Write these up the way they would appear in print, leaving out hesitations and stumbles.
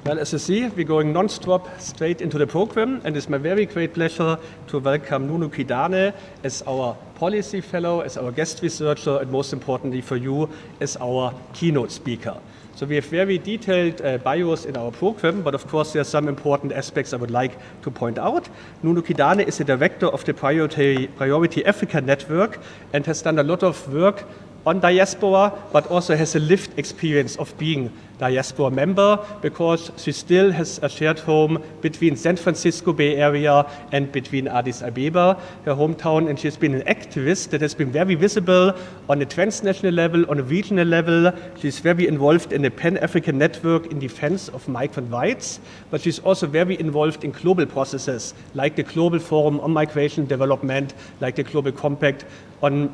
Well, as you see, we're going non-stop straight into the program, and it's my very great pleasure to welcome Nunu Kidane as our policy fellow, as our guest researcher, and most importantly for you, as our keynote speaker. So we have very detailed bios in our program, but of course there are some important aspects I would like to point out. Nunu Kidane is the director of the Priority Africa Network and has done a lot of work on Diaspora, but also has a lived experience of being Diaspora member, because she still has a shared home between San Francisco Bay Area and between Addis Abeba, her hometown, and she's been an activist that has been very visible on a transnational level, on a regional level. She's very involved in the Pan-African network in defense of migrant rights, but she's also very involved in global processes like the Global Forum on Migration Development, like the Global Compact on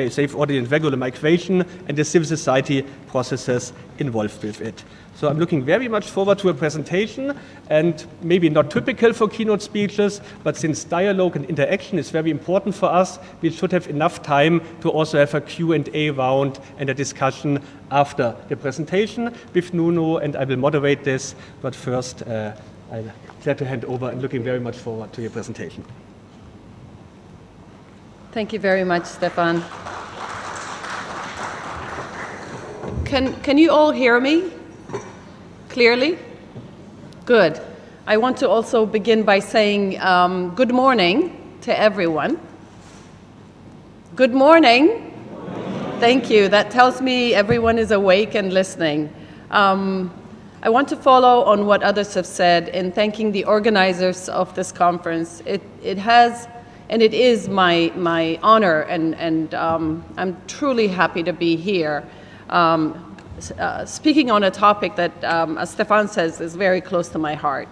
safe, orderly and regular migration, and the civil society processes involved with it. So I'm looking very much forward to a presentation, and maybe not typical for keynote speeches, but since dialogue and interaction is very important for us, we should have enough time to also have a Q&A round and a discussion after the presentation with Nunu, and I will moderate this, but first I'm glad to hand over and looking very much forward to your presentation. Thank you very much, Stefan. Can you all hear me clearly? Good. I want to also begin by saying good morning to everyone. Good morning. Thank you. That tells me everyone is awake and listening. I want to follow on what others have said in thanking the organizers of this conference. It has and it is my honor, and I'm truly happy to be here, speaking on a topic that, as Stefan says, is very close to my heart.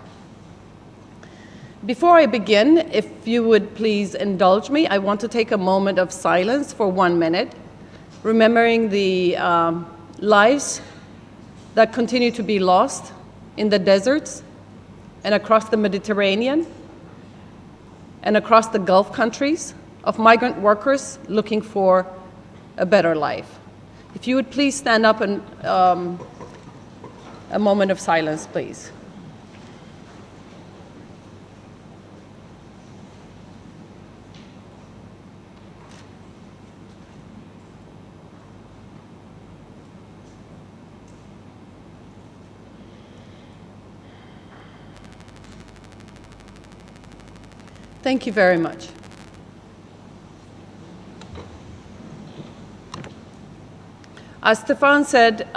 Before I begin, if you would please indulge me, I want to take a moment of silence for 1 minute, remembering the lives that continue to be lost in the deserts and across the Mediterranean and across the Gulf countries of migrant workers looking for a better life. If you would please stand up and a moment of silence, please. Thank you very much. As Stefan said,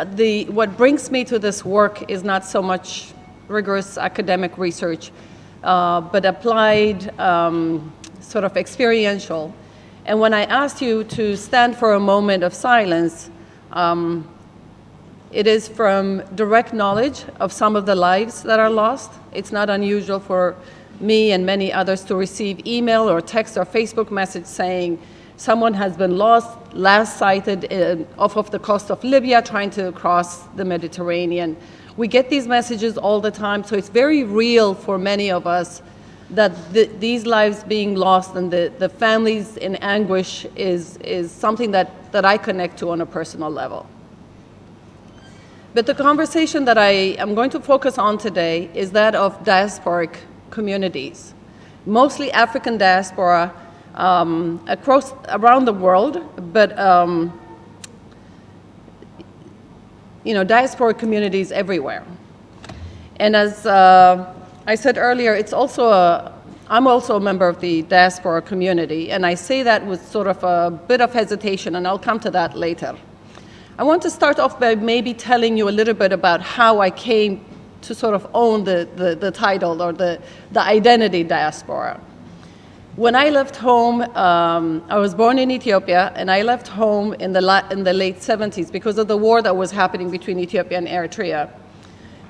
what brings me to this work is not so much rigorous academic research, but applied, sort of experiential. And when I asked you to stand for a moment of silence, it is from direct knowledge of some of the lives that are lost. It's not unusual for me and many others to receive email or text or Facebook message saying someone has been lost, last sighted off of the coast of Libya trying to cross the Mediterranean. We get these messages all the time, so it's very real for many of us that these lives being lost and the families in anguish is something that I connect to on a personal level. But the conversation that I am going to focus on today is that of diasporic communities, mostly African diaspora around the world, but diasporic communities everywhere. And as I said earlier, I'm also a member of the diaspora community, and I say that with sort of a bit of hesitation, and I'll come to that later. I want to start off by maybe telling you a little bit about how I came to sort of own the title or the identity diaspora. When I left home, I was born in Ethiopia, and I left home in the late 70s because of the war that was happening between Ethiopia and Eritrea.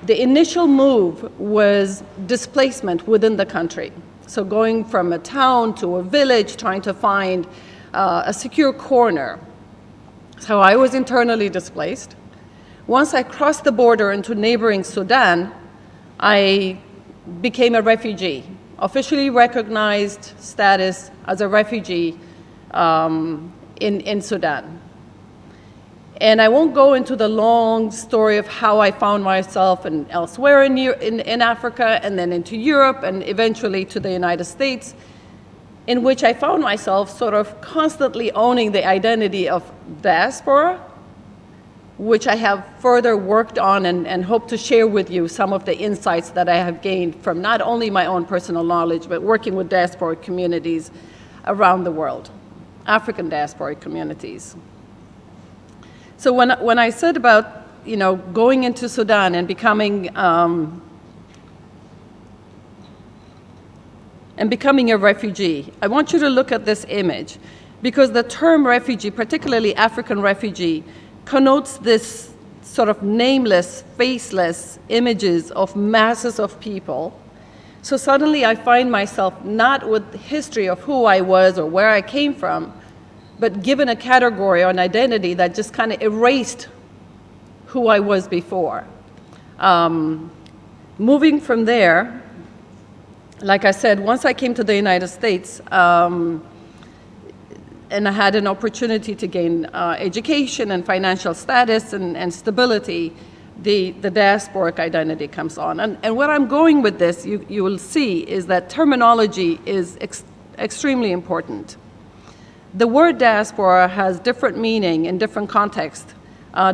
The initial move was displacement within the country. So going from a town to a village, trying to find a secure corner. So I was internally displaced. Once I crossed the border into neighboring Sudan, I became a refugee, officially recognized status as a refugee in Sudan. And I won't go into the long story of how I found myself elsewhere in Africa, and then into Europe, and eventually to the United States, in which I found myself sort of constantly owning the identity of diaspora, which I have further worked on and hope to share with you some of the insights that I have gained from not only my own personal knowledge, but working with diaspora communities around the world, African diaspora communities. So when I said about, going into Sudan and becoming a refugee, I want you to look at this image, because the term refugee, particularly African refugee, connotes this sort of nameless, faceless images of masses of people. So suddenly I find myself not with the history of who I was or where I came from, but given a category or an identity that just kind of erased who I was before. Moving from there, like I said, once I came to the United States, and I had an opportunity to gain education and financial status and stability, the diasporic identity comes on. And where I'm going with this, you will see, is that terminology is extremely important. The word diaspora has different meaning in different contexts,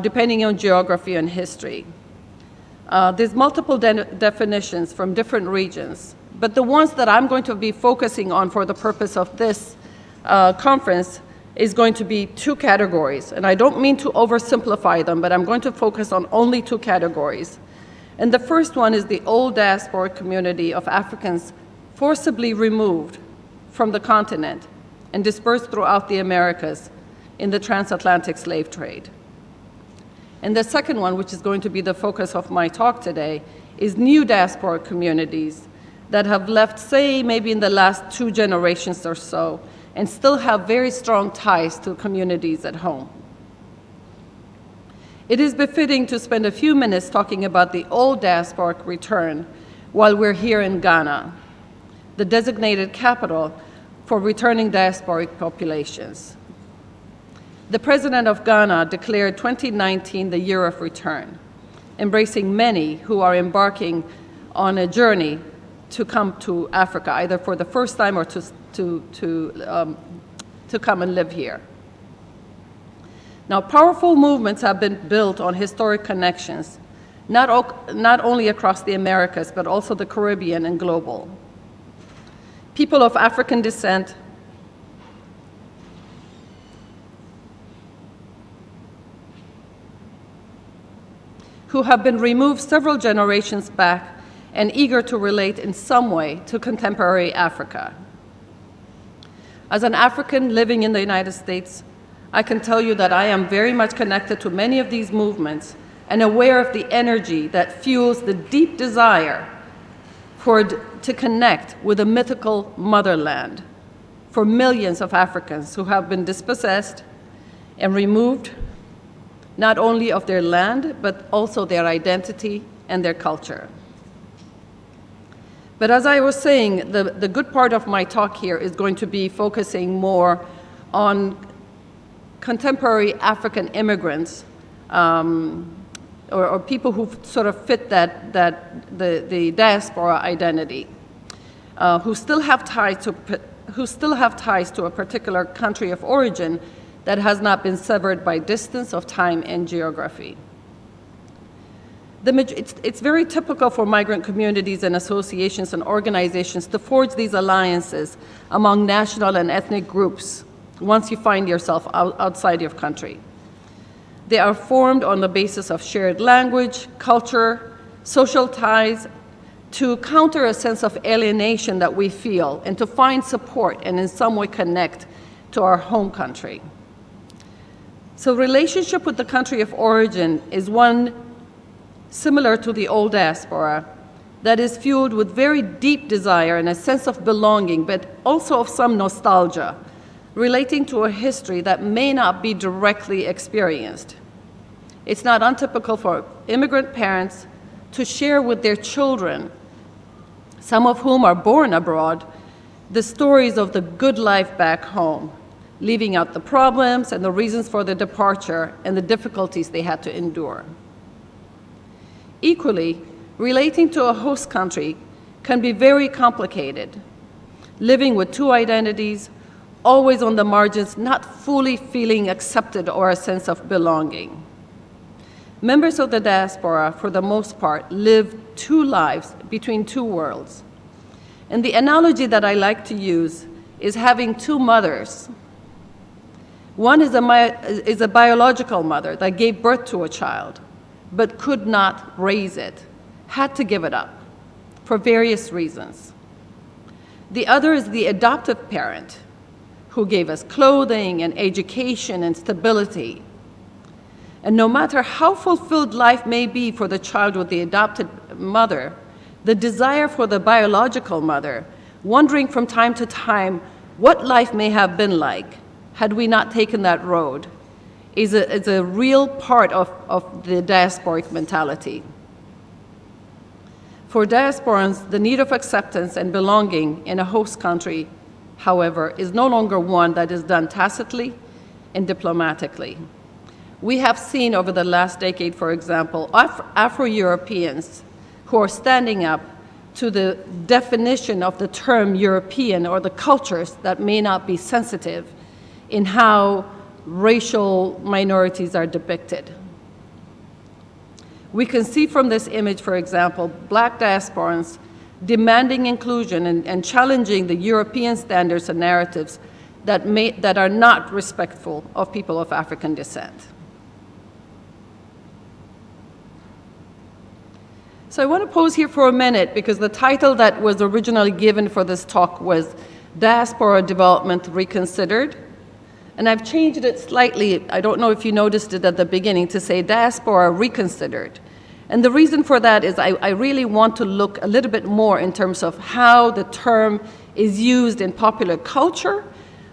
depending on geography and history. There's multiple definitions from different regions, but the ones that I'm going to be focusing on for the purpose of this conference is going to be two categories. And I don't mean to oversimplify them, but I'm going to focus on only two categories. And the first one is the old diaspora community of Africans forcibly removed from the continent and dispersed throughout the Americas in the transatlantic slave trade. And the second one, which is going to be the focus of my talk today, is new diaspora communities that have left, say, maybe in the last 2 generations or so, and still have very strong ties to communities at home. It is befitting to spend a few minutes talking about the old diasporic return while we're here in Ghana, the designated capital for returning diasporic populations. The President of Ghana declared 2019 the year of return, embracing many who are embarking on a journey to come to Africa, either for the first time or to come and live here. Now, powerful movements have been built on historic connections, not only across the Americas, but also the Caribbean and global. People of African descent who have been removed several generations back and eager to relate in some way to contemporary Africa. As an African living in the United States, I can tell you that I am very much connected to many of these movements and aware of the energy that fuels the deep desire to connect with a mythical motherland for millions of Africans who have been dispossessed and removed not only of their land, but also their identity and their culture. But as I was saying, the good part of my talk here is going to be focusing more on contemporary African immigrants, or people who sort of fit the diaspora identity, who still have ties to a particular country of origin that has not been severed by distance of time and geography. It's very typical for migrant communities and associations and organizations to forge these alliances among national and ethnic groups once you find yourself outside your country. They are formed on the basis of shared language, culture, social ties, to counter a sense of alienation that we feel and to find support and in some way connect to our home country. So relationship with the country of origin is one similar to the old diaspora that is fueled with very deep desire and a sense of belonging, but also of some nostalgia, relating to a history that may not be directly experienced. It's not untypical for immigrant parents to share with their children, some of whom are born abroad, the stories of the good life back home, leaving out the problems and the reasons for the departure and the difficulties they had to endure. Equally, relating to a host country can be very complicated, living with two identities, always on the margins, not fully feeling accepted or a sense of belonging. Members of the diaspora, for the most part, live two lives between two worlds. And the analogy that I like to use is having two mothers. One is a biological mother that gave birth to a child, but could not raise it, had to give it up for various reasons. The other is the adoptive parent who gave us clothing and education and stability. And no matter how fulfilled life may be for the child with the adopted mother, the desire for the biological mother, wondering from time to time what life may have been like had we not taken that road, is a real part of the diasporic mentality. For diasporans, the need of acceptance and belonging in a host country, however, is no longer one that is done tacitly and diplomatically. We have seen over the last decade, for example, Afro-Europeans who are standing up to the definition of the term European or the cultures that may not be sensitive in how racial minorities are depicted. We can see from this image, for example, Black diasporans demanding inclusion and challenging the European standards and narratives that are not respectful of people of African descent. So I want to pause here for a minute because the title that was originally given for this talk was Diaspora Development Reconsidered. And I've changed it slightly, I don't know if you noticed it at the beginning, to say Diaspora Reconsidered. And the reason for that is I really want to look a little bit more in terms of how the term is used in popular culture,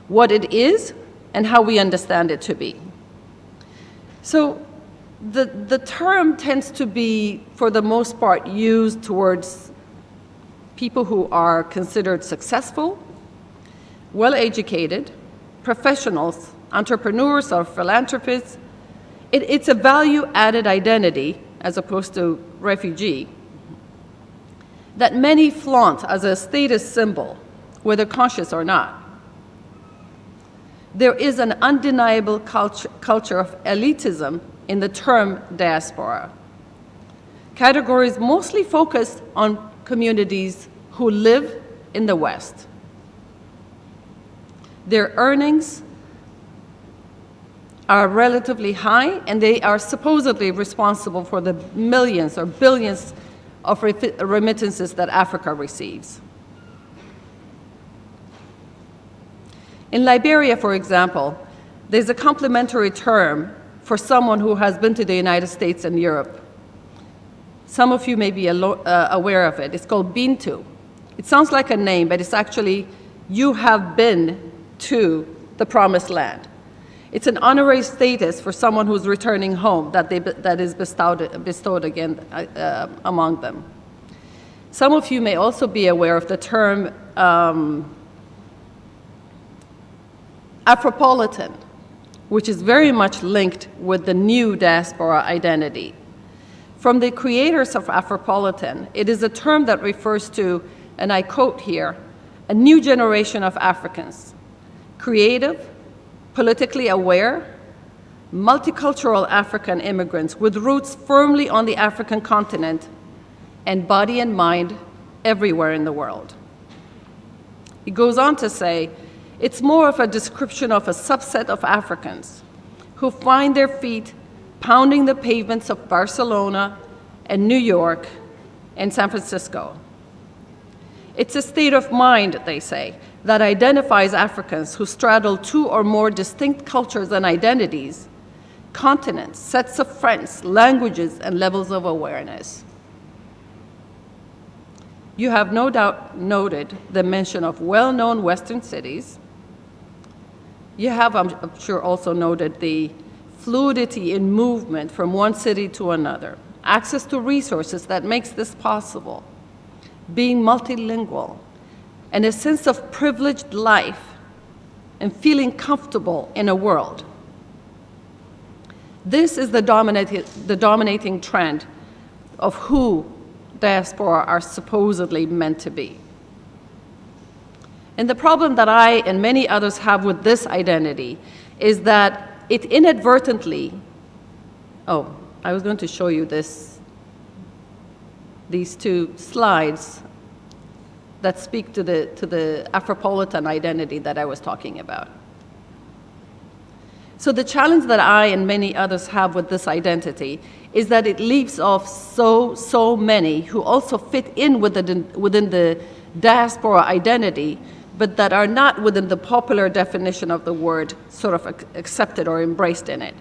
what it is, and how we understand it to be. So the term tends to be, for the most part, used towards people who are considered successful, well-educated, professionals, entrepreneurs, or philanthropists. It's a value-added identity, as opposed to refugee, that many flaunt as a status symbol, whether conscious or not. There is an undeniable culture of elitism in the term diaspora. Categories mostly focused on communities who live in the West. Their earnings are relatively high, and they are supposedly responsible for the millions or billions of remittances that Africa receives. In Liberia, for example, there's a complementary term for someone who has been to the United States and Europe. Some of you may be aware of it. It's called Bintu. It sounds like a name, but it's actually, you have been to the promised land. It's an honorary status for someone who's returning home that is bestowed again among them. Some of you may also be aware of the term Afropolitan, which is very much linked with the new diaspora identity. From the creators of Afropolitan, it is a term that refers to, and I quote here, a new generation of Africans, creative, politically aware, multicultural African immigrants with roots firmly on the African continent and body and mind everywhere in the world. He goes on to say, it's more of a description of a subset of Africans who find their feet pounding the pavements of Barcelona and New York and San Francisco. It's a state of mind, they say, that identifies Africans who straddle two or more distinct cultures and identities, continents, sets of friends, languages, and levels of awareness. You have no doubt noted the mention of well-known Western cities. You have, I'm sure, also noted the fluidity in movement from one city to another, access to resources that makes this possible, being multilingual, and a sense of privileged life and feeling comfortable in a world. This is the dominating trend of who diaspora are supposedly meant to be. And the problem that I and many others have with this identity is that it inadvertently, I was going to show you these two slides that speak to the Afropolitan identity that I was talking about. So the challenge that I and many others have with this identity is that it leaves off so many who also fit in within the diaspora identity, but that are not within the popular definition of the word sort of accepted or embraced in it.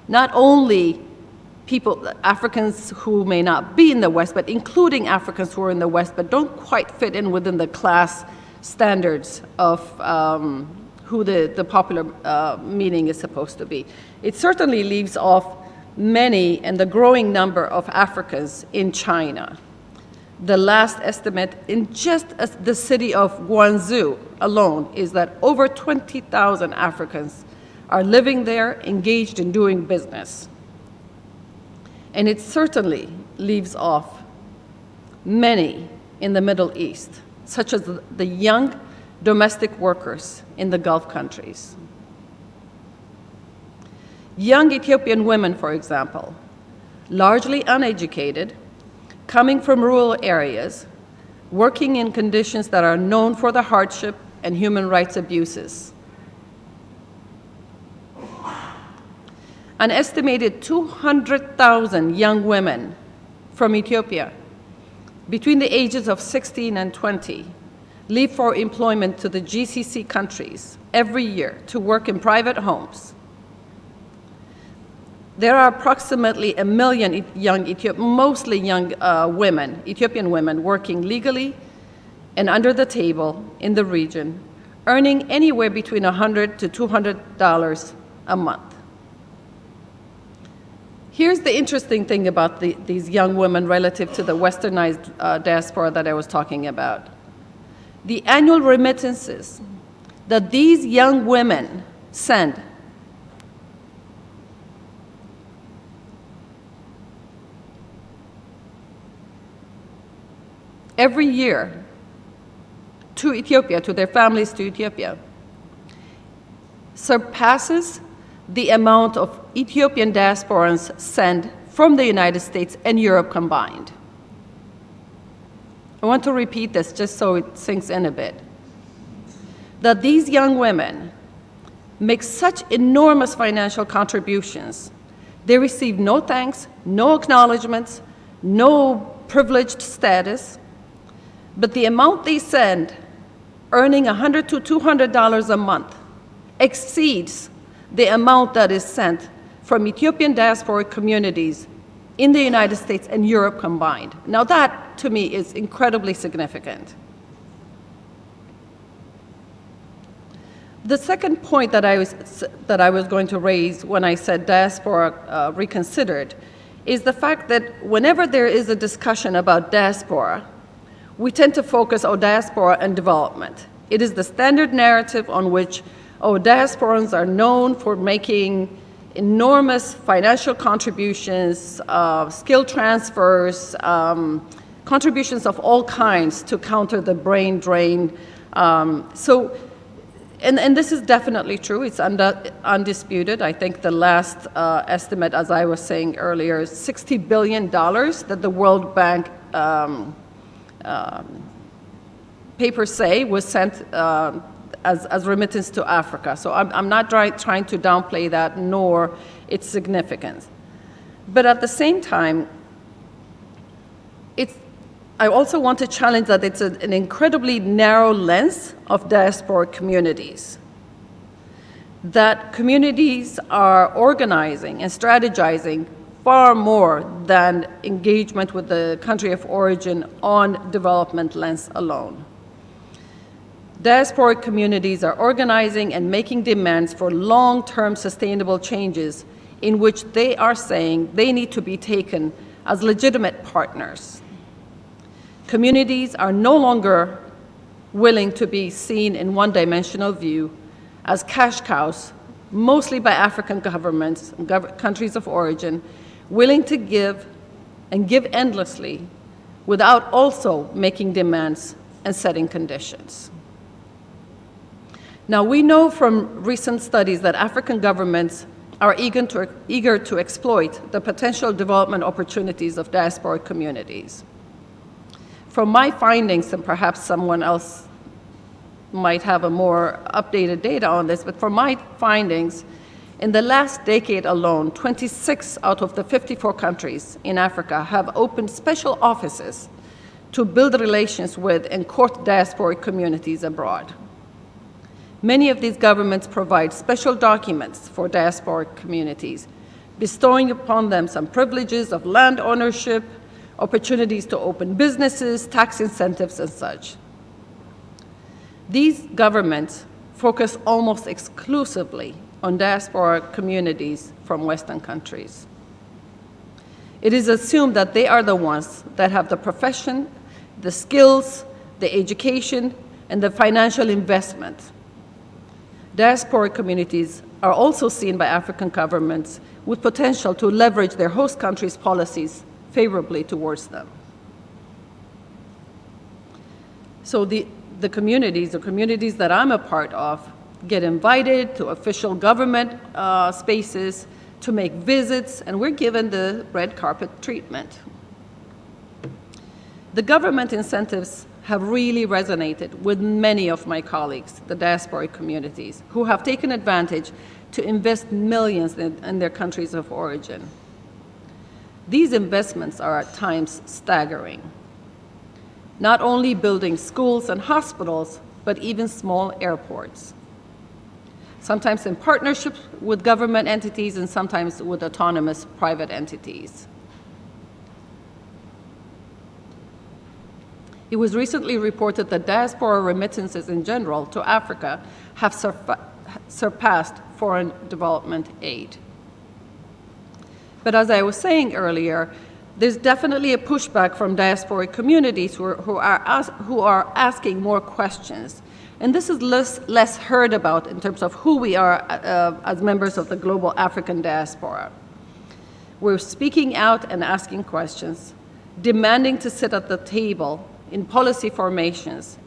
Not only people, Africans who may not be in the West, but including Africans who are in the West, but don't quite fit in within the class standards of who the popular meaning is supposed to be. It certainly leaves off many and the growing number of Africans in China. The last estimate in just the city of Guangzhou alone is that over 20,000 Africans are living there, engaged in doing business. And it certainly leaves off many in the Middle East, such as the young domestic workers in the Gulf countries. Young Ethiopian women, for example, largely uneducated, coming from rural areas, working in conditions that are known for the hardship and human rights abuses. An estimated 200,000 young women from Ethiopia between the ages of 16 and 20 leave for employment to the GCC countries every year to work in private homes. There are approximately 1 million young mostly young Ethiopian women working legally and under the table in the region, earning anywhere between $100 to $200 a month. Here's the interesting thing about these young women relative to the westernized diaspora that I was talking about. The annual remittances that these young women send every year to Ethiopia, to their families to Ethiopia, surpasses the amount of Ethiopian diasporans sent from the United States and Europe combined. I want to repeat this just so it sinks in a bit. That these young women make such enormous financial contributions, they receive no thanks, no acknowledgments, no privileged status, but the amount they send, earning $100 to $200 a month, exceeds the amount that is sent from Ethiopian diaspora communities in the United States and Europe combined. Now that, to me, is incredibly significant. The second point that I was going to raise when I said Diaspora Reconsidered is the fact that whenever there is a discussion about diaspora, we tend to focus on diaspora and development. It is the standard narrative on which diasporans are known for making enormous financial contributions, skill transfers, contributions of all kinds to counter the brain drain. And this is definitely true. It's undisputed. I think the last estimate, as I was saying earlier, is $60 billion that the World Bank papers say was sent as remittance to Africa. So I'm not trying to downplay that, nor its significance. But at the same time, I also want to challenge that it's an incredibly narrow lens of diaspora communities. That communities are organizing and strategizing far more than engagement with the country of origin on development lens alone. Diasporic communities are organizing and making demands for long-term sustainable changes in which they are saying they need to be taken as legitimate partners. Communities are no longer willing to be seen in one-dimensional view as cash cows, mostly by African governments and countries of origin, willing to give and give endlessly without also making demands and setting conditions. Now, we know from recent studies that African governments are eager to exploit the potential development opportunities of diaspora communities. From my findings, and perhaps someone else might have a more updated data on this, but from my findings, in the last decade alone, 26 out of the 54 countries in Africa have opened special offices to build relations with and court diasporic communities abroad. Many of these governments provide special documents for diasporic communities, bestowing upon them some privileges of land ownership, opportunities to open businesses, tax incentives, and such. These governments focus almost exclusively on diaspora communities from Western countries. It is assumed that they are the ones that have the profession, the skills, the education, and the financial investment. Diaspora communities are also seen by African governments with potential to leverage their host countries' policies favorably towards them. So the communities that I'm a part of get invited to official government spaces to make visits, and we're given the red carpet treatment. The government incentives have really resonated with many of my colleagues, the diasporic communities, who have taken advantage to invest millions in their countries of origin. These investments are at times staggering, not only building schools and hospitals, but even small airports, sometimes in partnership with government entities and sometimes with autonomous private entities. It was recently reported that diaspora remittances in general to Africa have surpassed foreign development aid. But as I was saying earlier, there's definitely a pushback from diasporic communities who are asking more questions. And this is less heard about in terms of who we are as members of the global African diaspora. We're speaking out and asking questions, demanding to sit at the table in policy formations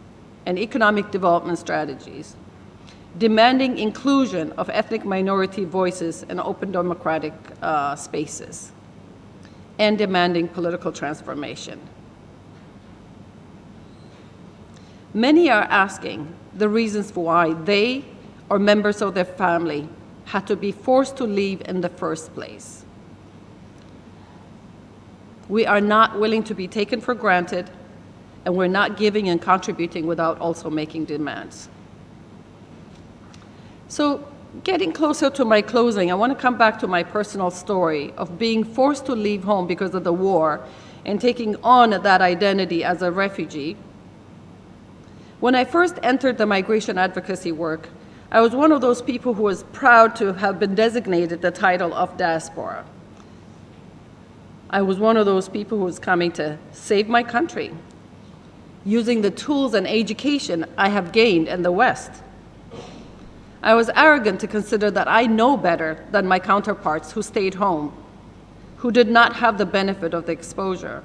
and economic development strategies, demanding inclusion of ethnic minority voices in open democratic spaces, and demanding political transformation. Many are asking the reasons why they or members of their family had to be forced to leave in the first place. We are not willing to be taken for granted, and we're not giving and contributing without also making demands. So, getting closer to my closing, I want to come back to my personal story of being forced to leave home because of the war and taking on that identity as a refugee. When I first entered the migration advocacy work, I was one of those people who was proud to have been designated the title of diaspora. I was one of those people who was coming to save my country, using the tools and education I have gained in the West. I was arrogant to consider that I know better than my counterparts who stayed home, who did not have the benefit of the exposure.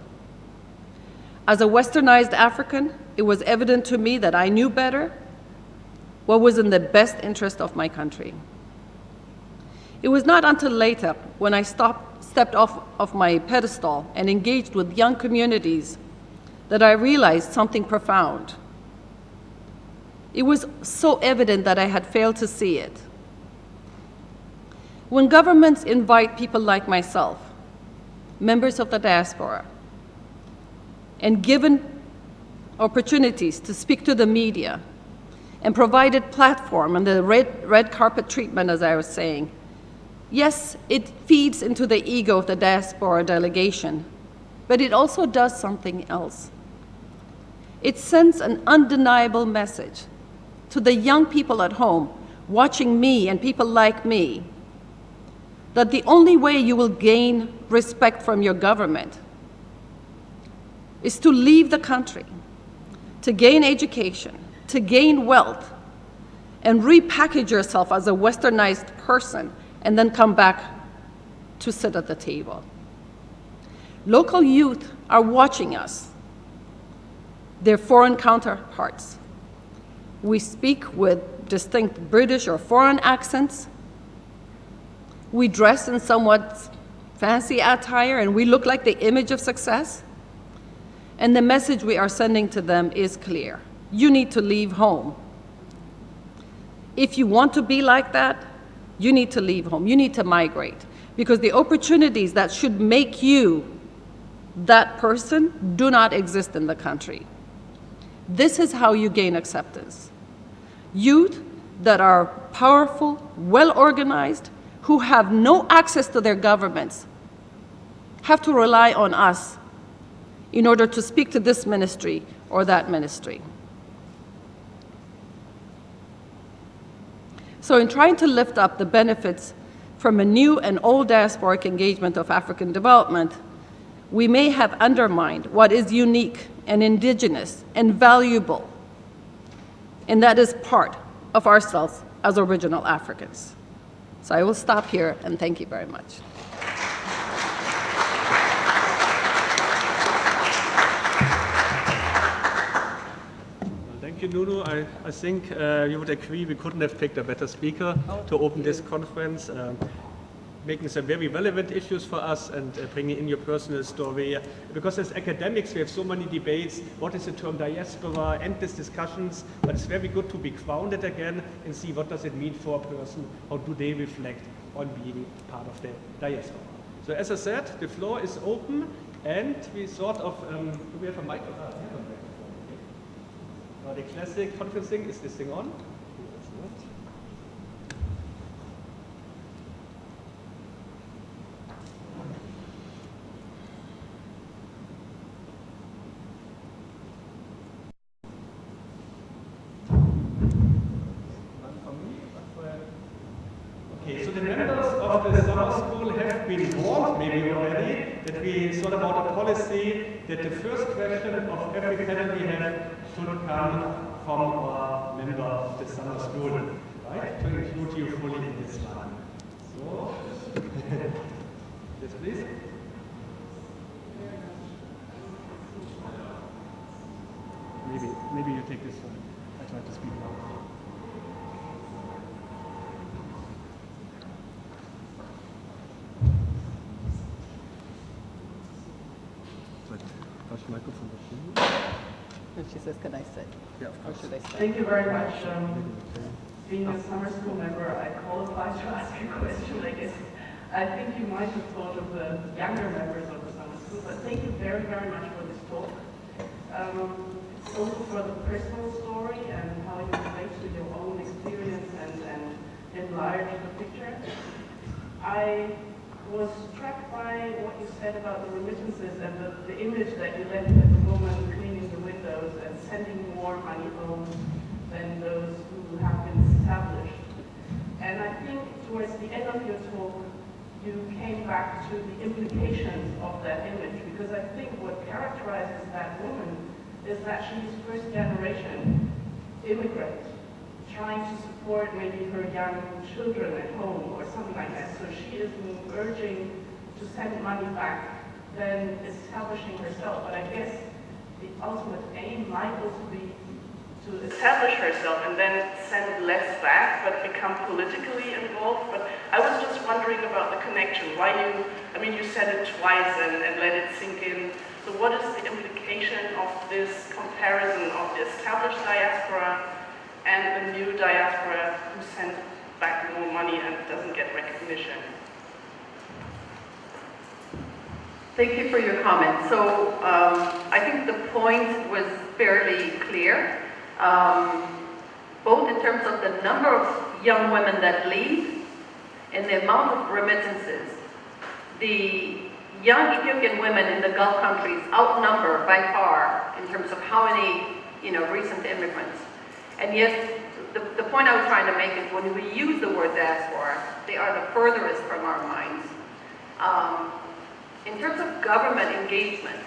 As a Westernized African, it was evident to me that I knew better what was in the best interest of my country. It was not until later, when I stepped off of my pedestal and engaged with young communities, that I realized something profound. It was so evident that I had failed to see it. When governments invite people like myself, members of the diaspora, and given opportunities to speak to the media, and provided platform and the red carpet treatment, as I was saying, yes, it feeds into the ego of the diaspora delegation, but it also does something else. It sends an undeniable message to the young people at home watching me and people like me that the only way you will gain respect from your government is to leave the country, to gain education, to gain wealth, and repackage yourself as a westernized person and then come back to sit at the table. Local youth are watching us, their foreign counterparts. We speak with distinct British or foreign accents. We dress in somewhat fancy attire, and we look like the image of success. And the message we are sending to them is clear. You need to leave home. If you want to be like that, you need to leave home. You need to migrate, because the opportunities that should make you that person do not exist in the country. This is how you gain acceptance. Youth that are powerful, well-organized, who have no access to their governments, have to rely on us in order to speak to this ministry or that ministry. So in trying to lift up the benefits from a new and old diasporic engagement of African development, we may have undermined what is unique and indigenous and valuable, and that is part of ourselves as original Africans. So I will stop here, and thank you very much. Thank you, Nunu. I think you would agree we couldn't have picked a better speaker to open this conference, making some very relevant issues for us and bringing in your personal story. Because as academics, we have so many debates. What is the term diaspora? Endless discussions. But it's very good to be grounded again and see what does it mean for a person. How do they reflect on being part of the diaspora? So as I said, the floor is open, and we sort of, do we have a mic? The classic conferencing, is this thing on? It's not. Okay, so the members of the summer school have been warned maybe already that we thought about a policy that the first question of every panel we have should come from our member of the summer school, right? To include you fully in this one. So, yes, please. Maybe you take this one. I try to speak loud. Microphone. And she says, can I sit? Yeah, Or should I stand? Thank you very much. Being a summer school member, I qualify to ask a question, I guess. I think you might have thought of the younger members of the summer school, but thank you very, very much for this talk. It's also for the personal story and how you relate to your own experience and enlarge the picture. I was struck by what you said about the remittances and the image that you left of the woman cleaning the windows and sending more money home than those who have been established. And I think towards the end of your talk, you came back to the implications of that image, because I think what characterizes that woman is that she's first generation immigrant, trying to support maybe her young children at home or something like that. So she is urging to send money back than establishing herself. But I guess the ultimate aim might also be to establish herself and then send less back, but become politically involved. But I was just wondering about the connection. Why you said it twice and let it sink in. So what is the implication of this comparison of the established diaspora and the new diaspora who sends back more money and doesn't get recognition? Thank you for your comment. So I think the point was fairly clear, both in terms of the number of young women that leave and the amount of remittances. The young Ethiopian women in the Gulf countries outnumber by far in terms of how many recent immigrants. And yet, the point I was trying to make is when we use the word diaspora, they are the furthest from our minds. In terms of government engagement,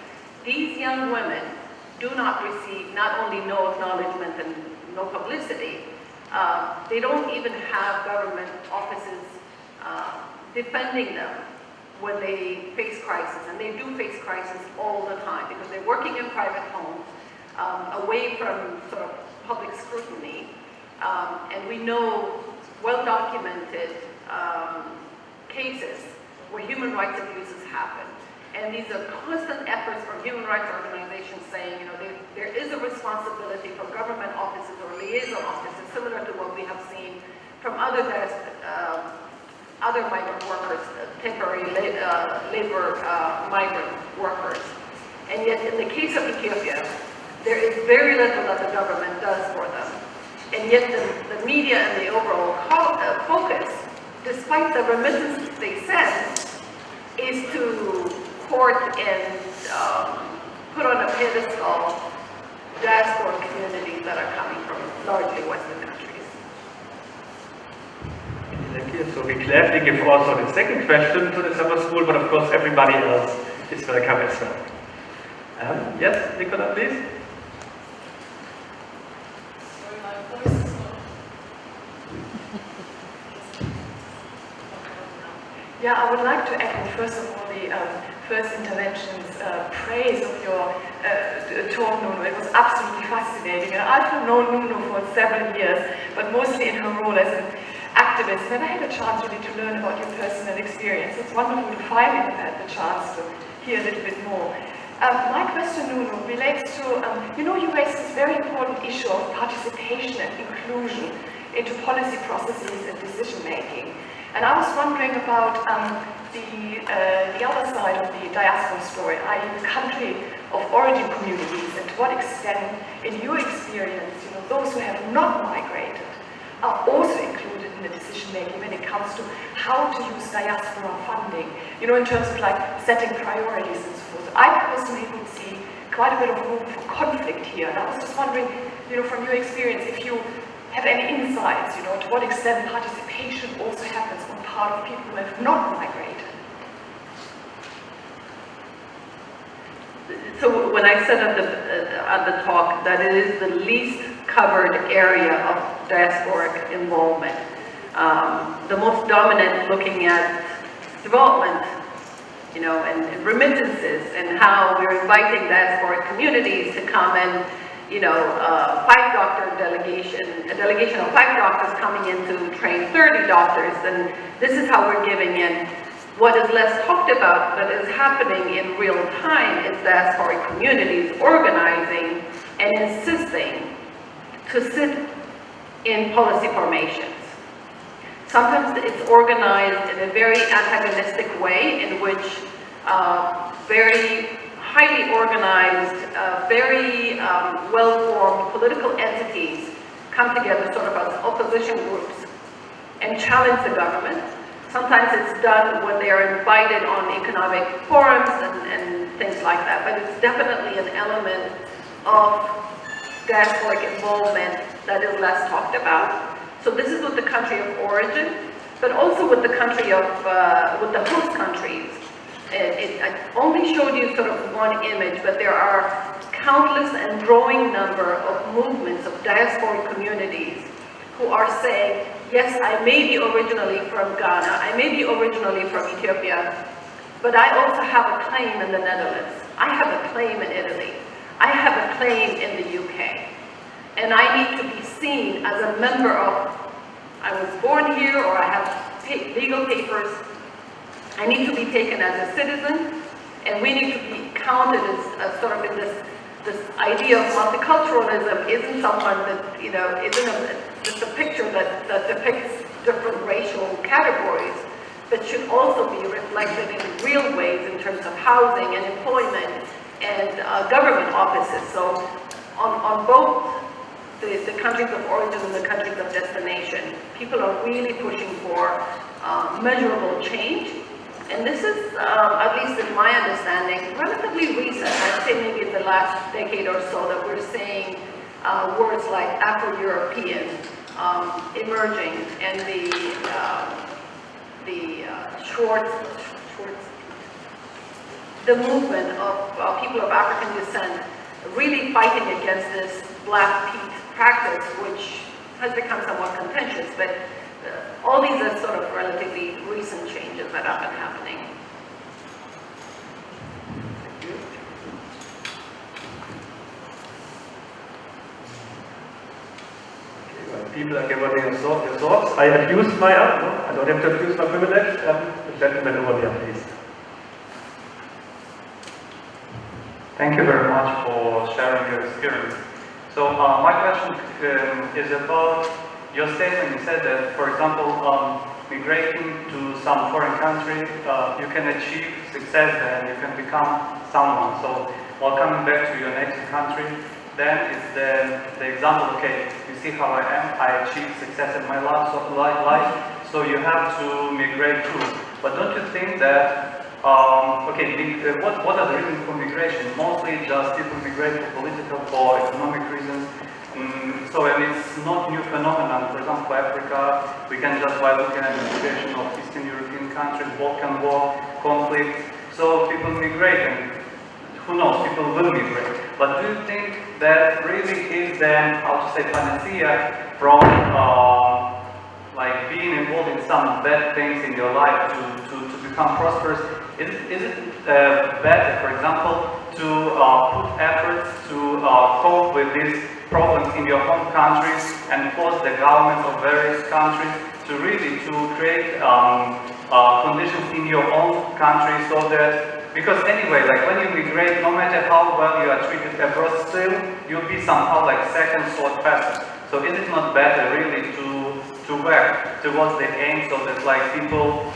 these young women do not receive not only no acknowledgement and no publicity, They don't even have government offices defending them when they face crisis, and they do face crisis all the time because they're working in private homes, away from sort of public scrutiny, and we know well-documented cases where human rights abuses happen. And these are constant efforts from human rights organizations saying, you know, there is a responsibility for government offices or liaison offices, similar to what we have seen from other migrant workers, temporary labor migrant workers. And yet, in the case of Ethiopia, there is very little that the government does for them. And yet, the media and the overall focus, despite the remittances they send, is to court and put on a pedestal diaspora communities that are coming from largely Western countries. Thank you. So we gladly give also the second question to the summer school, but of course everybody else is welcome as well. Yes, Nicola, please. Yeah, I would like to echo, first of all, the first intervention's praise of your talk, Nunu. It was absolutely fascinating. And I've known Nunu for several years, but mostly in her role as an activist. And I had a chance really to learn about your personal experience. It's wonderful to finally have had the chance to hear a little bit more. My question, Nunu, relates to, you raised this very important issue of participation and inclusion into policy processes and decision-making. And I was wondering about the other side of the diaspora story, i.e. the country of origin communities, and to what extent, in your experience, those who have not migrated are also included in the decision-making when it comes to how to use diaspora funding, in terms of like setting priorities and so forth. I personally would see quite a bit of room for conflict here. And I was just wondering, from your experience, if you have any insights, to what extent participation also happens on part of people who have not migrated. So when I said at the talk that it is the least covered area of diasporic involvement, the most dominant looking at development, and remittances, and how we're inviting diasporic communities to come and, a delegation of 5 doctors coming in to train 30 doctors, and this is how we're giving in. What is less talked about, but is happening in real time, is diasporic communities organizing and insisting to sit in policy formations. Sometimes it's organized in a very antagonistic way, in which very highly organized, very well-formed political entities come together sort of as opposition groups and challenge the government. Sometimes it's done when they are invited on economic forums and things like that, but it's definitely an element of diasporic involvement that is less talked about. So this is with the country of origin, but also with the country of, with the host countries. I only showed you sort of one image, but there are countless and growing number of movements of diasporic communities who are saying, yes, I may be originally from Ghana, I may be originally from Ethiopia, but I also have a claim in the Netherlands. I have a claim in Italy. I have a claim in the UK. And I need to be seen as a member of, I was born here, or I have legal papers. I need to be taken as a citizen, and we need to be counted as sort of in this idea of multiculturalism isn't someone that, isn't just a picture that depicts different racial categories, but should also be reflected in real ways in terms of housing and employment and government offices. So on both the countries of origin and the countries of destination, people are really pushing for measurable change. And this is, at least in my understanding, relatively recent. I'd say maybe in the last decade or so that we're seeing words like Afro-European emerging, and the movement of people of African descent really fighting against this black peat practice, which has become somewhat contentious, but all these are sort of relatively recent changes that have been happening. People are giving your thoughts. I abused my, I don't have to abuse my privilege. The gentleman over there, please. Thank you very much for sharing your experience. So my question is about your statement. You said that, for example, migrating to some foreign country, you can achieve success there and you can become someone. So while coming back to your native country, then it's the example, okay, you see how I am, I achieved success in my life, so you have to migrate too. But don't you think that, what are the reasons for migration? Mostly just people migrate for political or economic reasons. And it's not new phenomenon. For example, for Africa, we can just by looking at the situation of Eastern European countries, Balkan War, conflict. So people migrate, and who knows, people will migrate. But do you think that really is then, how to say, panacea from like being involved in some bad things in your life to become prosperous? Is it better, for example, to put efforts to cope with these problems in your home countries and force the governments of various countries to really create conditions in your own country so that, because anyway, like when you migrate, no matter how well you are treated abroad, still you'll be somehow like second sort person. So is it not better really to work towards the aim so that like people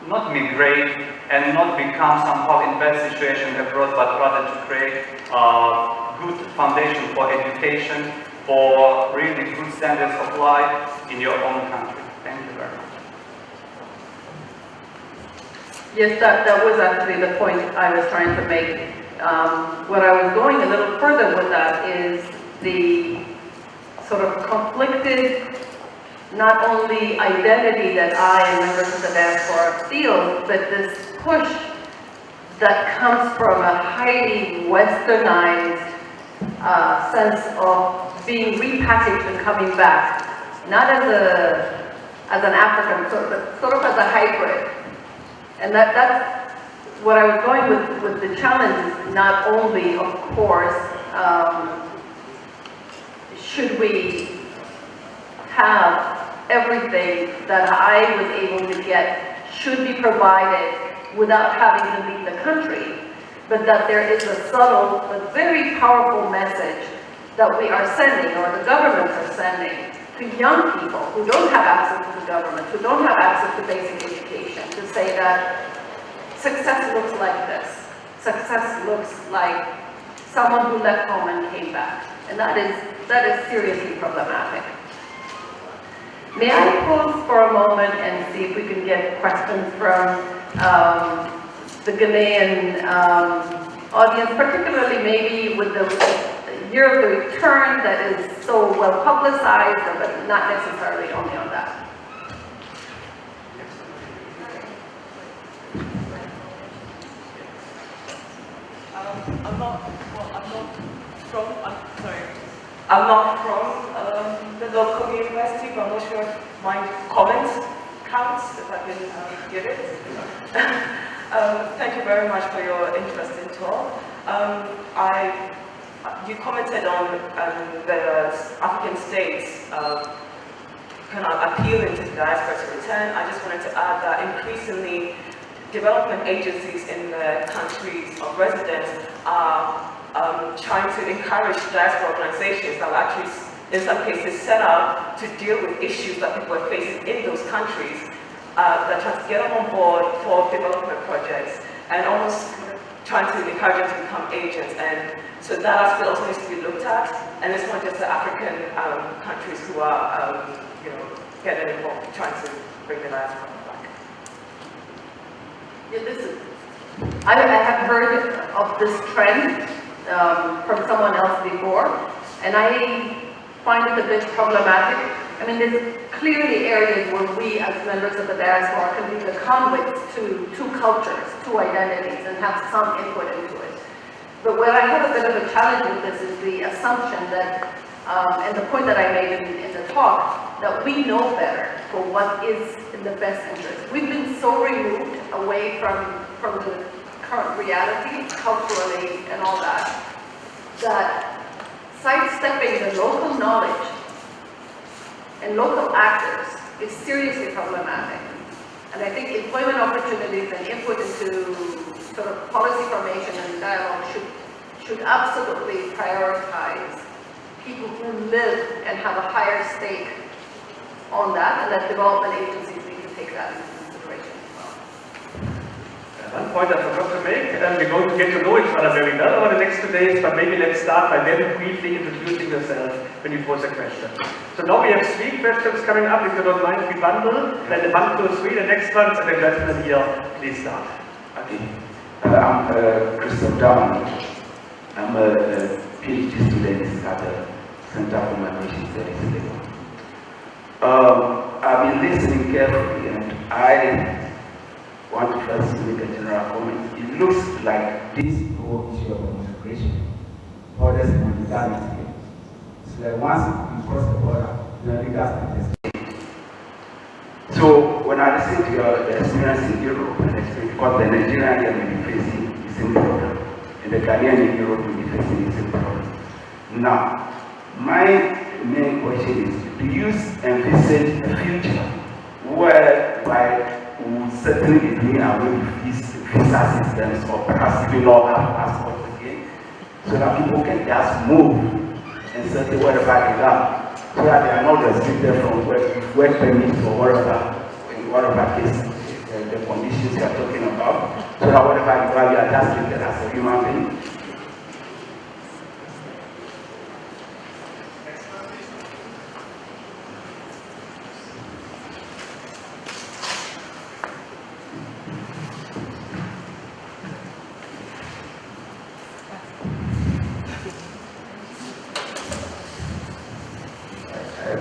not migrate and not become somehow in bad situation abroad, but rather to create good foundation for education, for really good standards of life in your own country? Thank you very much. Yes, that was actually the point I was trying to make. What I was going a little further with that is the sort of conflicted, not only identity that I and members of the diaspora feel, but this push that comes from a highly westernized sense of being repackaged and coming back, not as an African, sort of as a hybrid. And that's what I was going with the challenge is not only, of course, should we have everything that I was able to get should be provided without having to leave the country, but that there is a subtle but very powerful message that we are sending, or the governments are sending, to young people who don't have access to the government, who don't have access to basic education, to say that success looks like this. Success looks like someone who left home and came back. And that is seriously problematic. May I pause for a moment and see if we can get questions from the Ghanaian audience, particularly maybe with the year of the return that is so well publicized, but not necessarily only on that. I'm not from the local university, but I'm not sure if my comments counts, if I can give it. Thank you very much for your interesting talk. You commented on the African states kind of appealing to the diaspora to return. I just wanted to add that increasingly development agencies in the countries of residence are trying to encourage diaspora organizations that are actually, in some cases, set up to deal with issues that people are facing in those countries, that trying to get them on board for development projects and almost trying to encourage them to become agents. And so that aspect also needs to be looked at, and it's not just the African countries who are getting involved, trying to bring the diaspora back. Yeah, I have heard of this trend from someone else before, and I find it a bit problematic. I mean, there's clearly areas where we as members of the diaspora can be the conduits to two cultures, two identities, and have some input into it. But where I have a bit of a challenge with this is the assumption that and the point that I made in the talk, that we know better for what is in the best interest. We've been so removed away from the current reality, culturally and all that, that sidestepping the local knowledge and local actors is seriously problematic. And I think employment opportunities and input into sort of policy formation and dialogue should absolutely prioritize people who live and have a higher stake on that, and that development agencies need to take that into consideration as well. One point I forgot to make, we're going to get to know each other very well over the next 2 days, but maybe let's start by very briefly introducing yourself when you pose a question. So now we have 3 questions coming up. If you don't mind, we bundle, then the 1, 2, 3, the next ones, and the gentleman here, please start. Okay. I'm Christopher Down. I'm a PhD student at the Center for Migration Studies. I've been listening carefully, and I want to first make a general comment. It looks like this whole issue of immigration borders on legality. It's like once you cross the border, the legal status. So when I listen to your experience in Europe, and because the Nigerian here may be facing the same problem, and the Ghanaian in Europe will be facing the same problem. Now, my main question is, do you envisage a future whereby we will certainly be doing away with these visa systems, or perhaps even not have passports again, so that people can just move and settle wherever they are, so that they are not restricted from work permits or whatever case the conditions you are talking about, so that whatever you are just treated as a human being.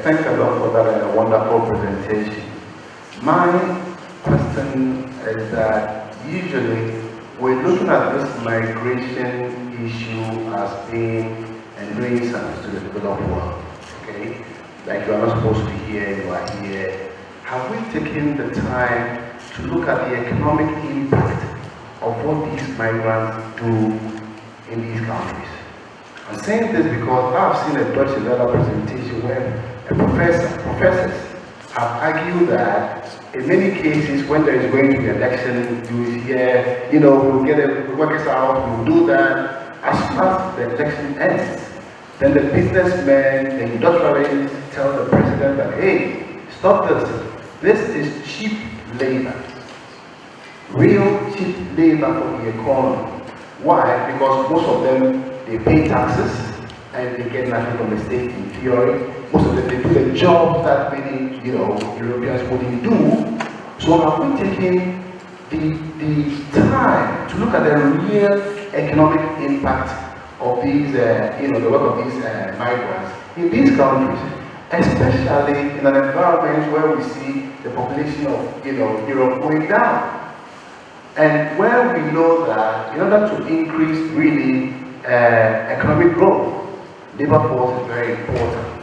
Thanks a lot for that wonderful presentation. My question is that usually we're looking at this migration issue as being a nuisance to the developed world. Okay? Like you are not supposed to be here, you are here. Have we taken the time to look at the economic impact of what these migrants do in these countries? I'm saying this because I've seen a Deutsche Welle presentation where professors have argued that in many cases when there is going to be election, you will hear, we'll work it out, we'll do that. As soon as the election ends, then the businessmen, the industrialists tell the president that, hey, stop this. This is cheap labor. Real cheap labor for the economy. Why? Because most of them, they pay taxes and they get nothing from the state in theory. Most of them, they do the jobs that many, Europeans wouldn't do. So have we taken the time to look at the real economic impact of these, the work of these migrants in these countries, especially in an environment where we see the population of, Europe going down, and where we know that in order to increase really economic growth, labor force is very important.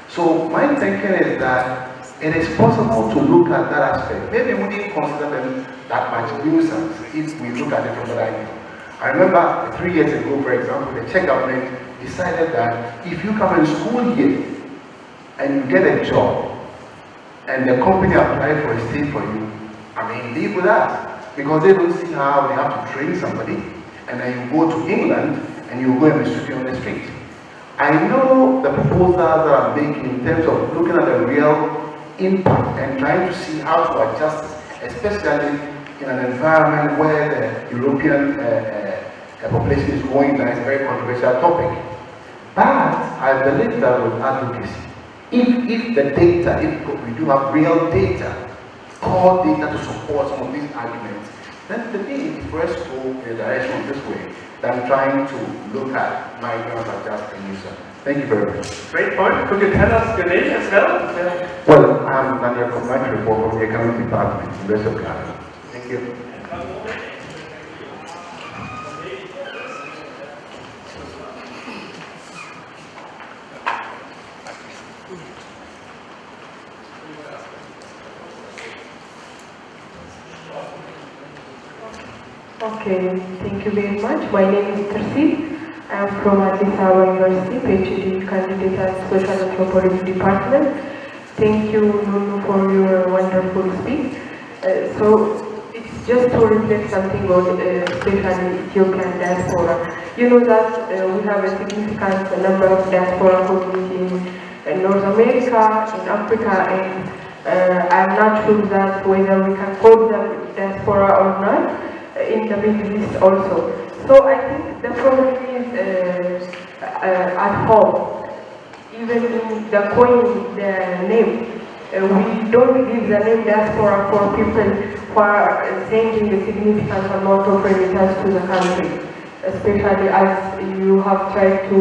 So my thinking is that it is possible to look at that aspect. Maybe we didn't consider them that much nuisance if we look at it from that angle. I remember 3 years ago, for example, the Czech government decided that if you come in school here and you get a job and the company applies for a stay for you, live with that, because they don't see how they have to train somebody, and then you go to England and you go and be sweeping on the street. I know the proposals that I'm making in terms of looking at the real impact and trying to see how to adjust this, especially in an environment where the European population is going down. It's a very controversial topic. But I believe that with advocacy, if the data, if we do have real data, core data to support some of these arguments, then the need for us to go in the direction of this way than trying to look at migrants as just a user. Thank you very much. Great point. Could you tell us your name as well? Well, I'm Daniel from my report from the Economic Department in the West of Ghana. Thank you. Okay, thank you very much. My name is Tersi. I am from ISSER University, PhD candidate at Social Anthropology Department. Thank you, Nunu, for your wonderful speech. So it's just to reflect something on especially Ethiopian diaspora. You know that we have a significant number of diaspora communities in North America, in Africa, and I'm not sure that whether we can call them diaspora or not, in the Middle East also. So I think the problem is at home. Even in the coin the name, we don't give the name diaspora for people who are sending a significant amount of remittance to the country. Especially as you have tried to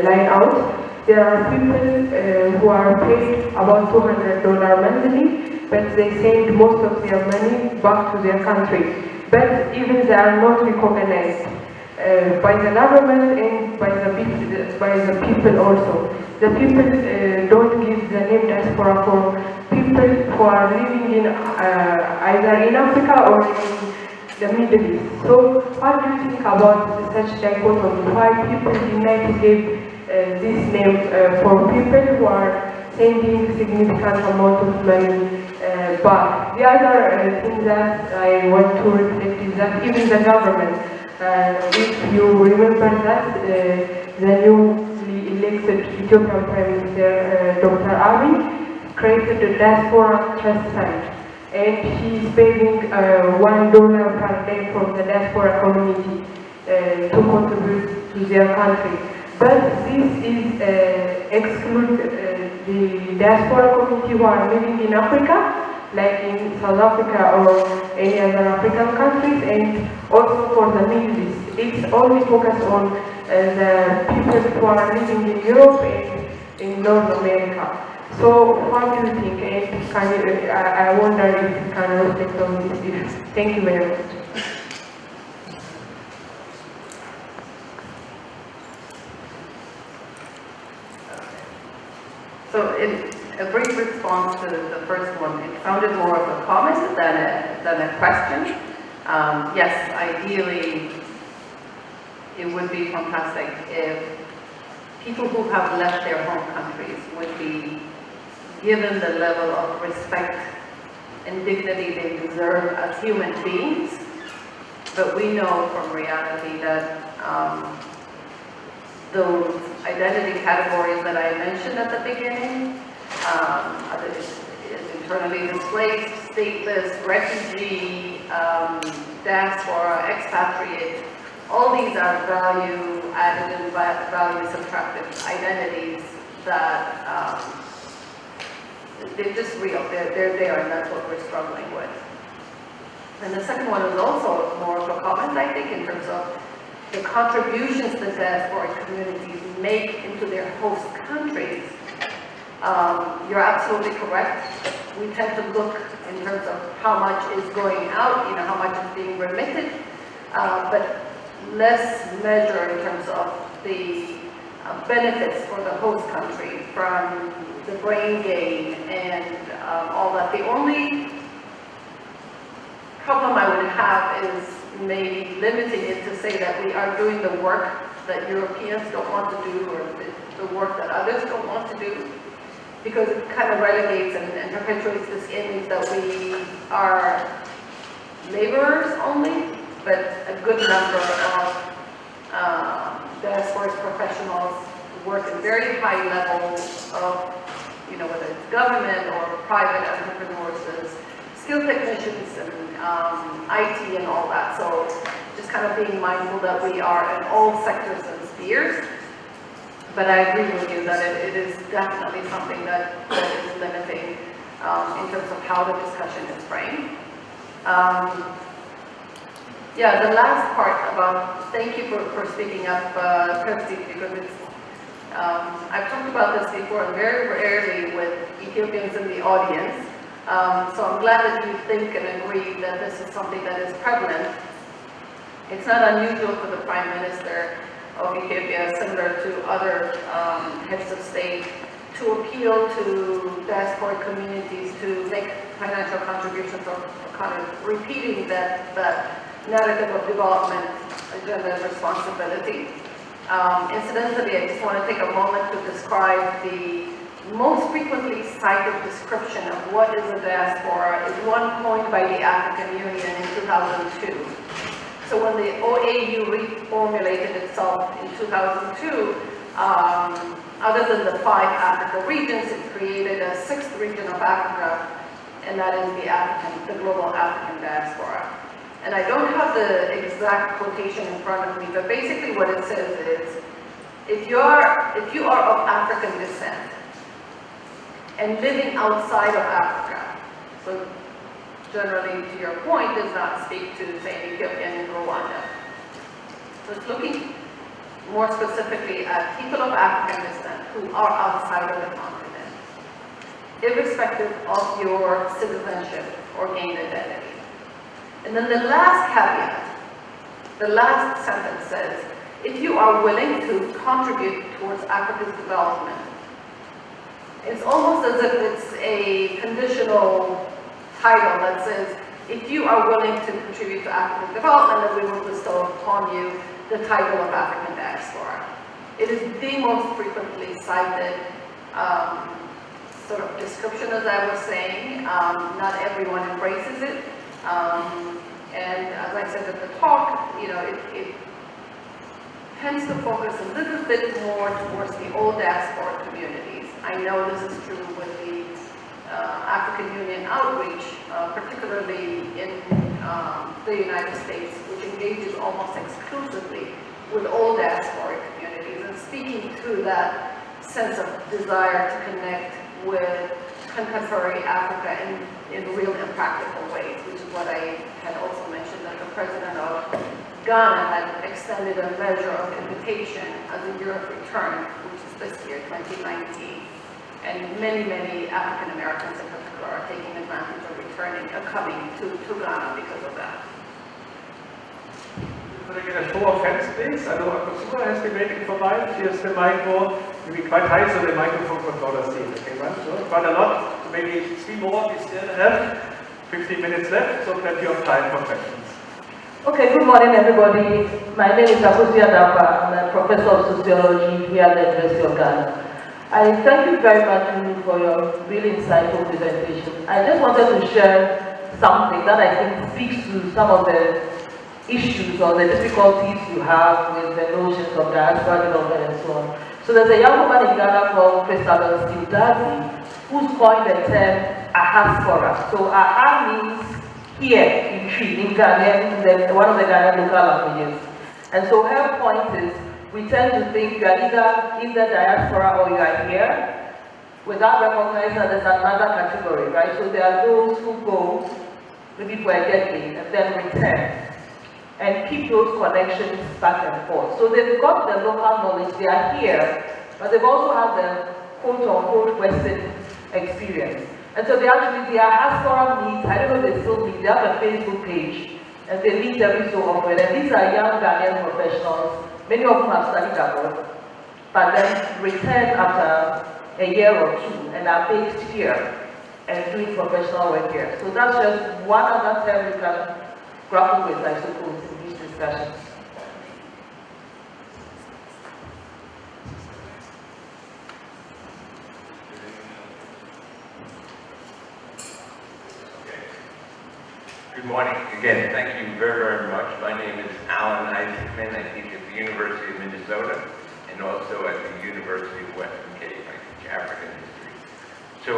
line out, there are people who are paid about $200 monthly, but they send most of their money back to their country. But even they are not recognized by the government and by the people also. The people don't give the name diaspora for people who are living in either in Africa or in the Middle East. So what do you think about such dichotomy? Why people deny to give this name for people who are sending significant amount of money back? The other thing that I want to reflect is that even the government, if you remember that the newly elected Ethiopian Prime Minister Dr. Abiy created a diaspora trust fund, and he is paying $1 per day from the diaspora community to contribute to their country. But this is exclude the diaspora community who are living in Africa, like in South Africa or any other African countries, and also for the Middle East. It's only focused on the people who are living in Europe and in North America. So what do you think? And I wonder if you can reflect on this issue. Thank you very much. So in a brief response to the first one, it sounded more of a comment than a question. Yes, ideally, it would be fantastic if people who have left their home countries would be given the level of respect and dignity they deserve as human beings. But we know from reality that those identity categories that I mentioned at the beginning, internally displaced, stateless, refugee, diaspora, expatriate, all these are value-added and value-subtractive identities that they're just real. They're there, and that's what we're struggling with. And the second one is also more of a comment, I think, in terms of the contributions the diasporic communities make into their host countries. You're absolutely correct. We tend to look in terms of how much is going out, how much is being remitted, but less measure in terms of the benefits for the host country from the brain gain and all that. The only problem I would have is maybe limiting it to say that we are doing the work that Europeans don't want to do, or the work that others don't want to do, because it kind of relegates and perpetuates this image that we are laborers only, but a good number of diasporic professionals work at very high levels of, whether it's government or private entrepreneurs, as skilled technicians and IT and all that. So just kind of being mindful that we are in all sectors and spheres. But I agree with you that it is definitely something that is limiting in terms of how the discussion is framed. Yeah, the last part about, thank you for speaking up, Kirsty, because it's, I've talked about this before, and very rarely with Ethiopians in the audience. So I'm glad that you think and agree that this is something that is prevalent. It's not unusual for the Prime Minister of Ethiopia, similar to other heads of state, to appeal to diasporic communities to make financial contributions, or kind of repeating that narrative of development, agenda, and responsibility. Incidentally, I just want to take a moment to describe the most frequently cited description of what is a diaspora is one coined by the African Union in 2002. So when the OAU reformulated itself in 2002, other than the 5 Africa regions, it created a 6th region of Africa, and that is the global African diaspora. And I don't have the exact quotation in front of me, but basically what it says is, if you are of African descent and living outside of Africa, so generally, to your point, does not speak to, say, Ethiopia and Rwanda. So it's looking more specifically at people of African descent who are outside of the continent, irrespective of your citizenship or gained identity. And then the last caveat, the last sentence says, if you are willing to contribute towards Africa's development. It's almost as if it's a conditional title that says, if you are willing to contribute to African development, then we will bestow upon you the title of African diaspora. It is the most frequently cited sort of description, as I was saying. Not everyone embraces it. And as I said at the talk, it tends to focus a little bit more towards the old diaspora communities. I know this is true with the African Union outreach, particularly in the United States, which engages almost exclusively with old diasporic communities, and speaking to that sense of desire to connect with contemporary Africa in real and practical ways, which is what I had also mentioned, that the president of Ghana had extended a measure of invitation as a year of return, which is this year, 2019. And many, many African Americans in particular are taking advantage of coming to Ghana because of that. Could I get a show of hands, please? I know Akosua has been waiting for mine. Here's the microphone. Maybe quite high, so the microphone controller sees. Okay, right? So quite a lot. So maybe 3 more we still have. 15 minutes left, so plenty of time for questions. Okay, good morning, everybody. My name is Akosua Dapa. I'm a professor of sociology here at the University of Ghana. I thank you very much, Nunu, for your really insightful presentation. I just wanted to share something that I think speaks to some of the issues or the difficulties you have with the notions of diaspora development and so on. So there's a young woman in Ghana called Christabel Steve, who's coined the term ahaspora. So aha means here in tree, in Ghanaian, one of the Ghanaian local languages. And so her point is, we tend to think you are either in the diaspora or you are here, without recognizing that there's another category, right? So there are those who go, maybe for a decade, and then return, and keep those connections back and forth. So they've got the local knowledge, they are here, but they've also had the quote-unquote Western experience. And so their diaspora meets, I don't know if they still meet, they have a Facebook page, and they meet every so often. And these are young Ghanaian professionals. Many of them have studied abroad, but then return after a year or 2 and are based here and doing professional work here. So that's just one other term you can grapple with, I suppose, in these discussions. Good morning. Again, thank you very, very much. My name is Alan Isaacman. I teach at the University of Minnesota and also at the University of Western Cape. I teach African history. So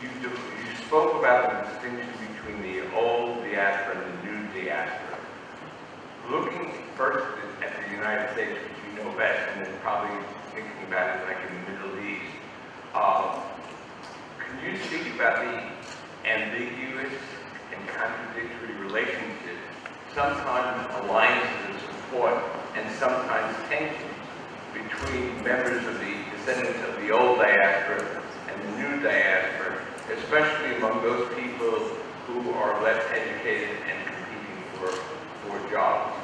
you spoke about the distinction between the old diaspora and the new diaspora. Looking first at the United States, which you know best, and then probably thinking about it like in the Middle East, can you speak about the ambiguous and contradictory relationships, sometimes alliances of support, and sometimes tensions between members of the descendants of the old diaspora and the new diaspora, especially among those people who are less educated and competing for jobs.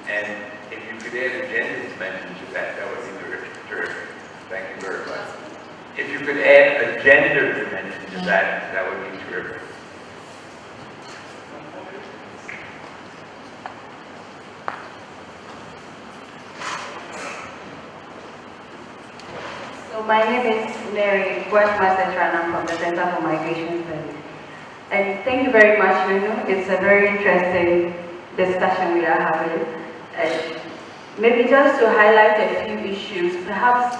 And if you could add a gender dimension to that, that would be terrific. Thank you very much. If you could add a gender dimension to that, that would be terrific. So my name is Mary Buashmaster, I'm from the Center for Migration Studies. And thank you very much, Nunu. It's a very interesting discussion we are having. And maybe just to highlight a few issues, perhaps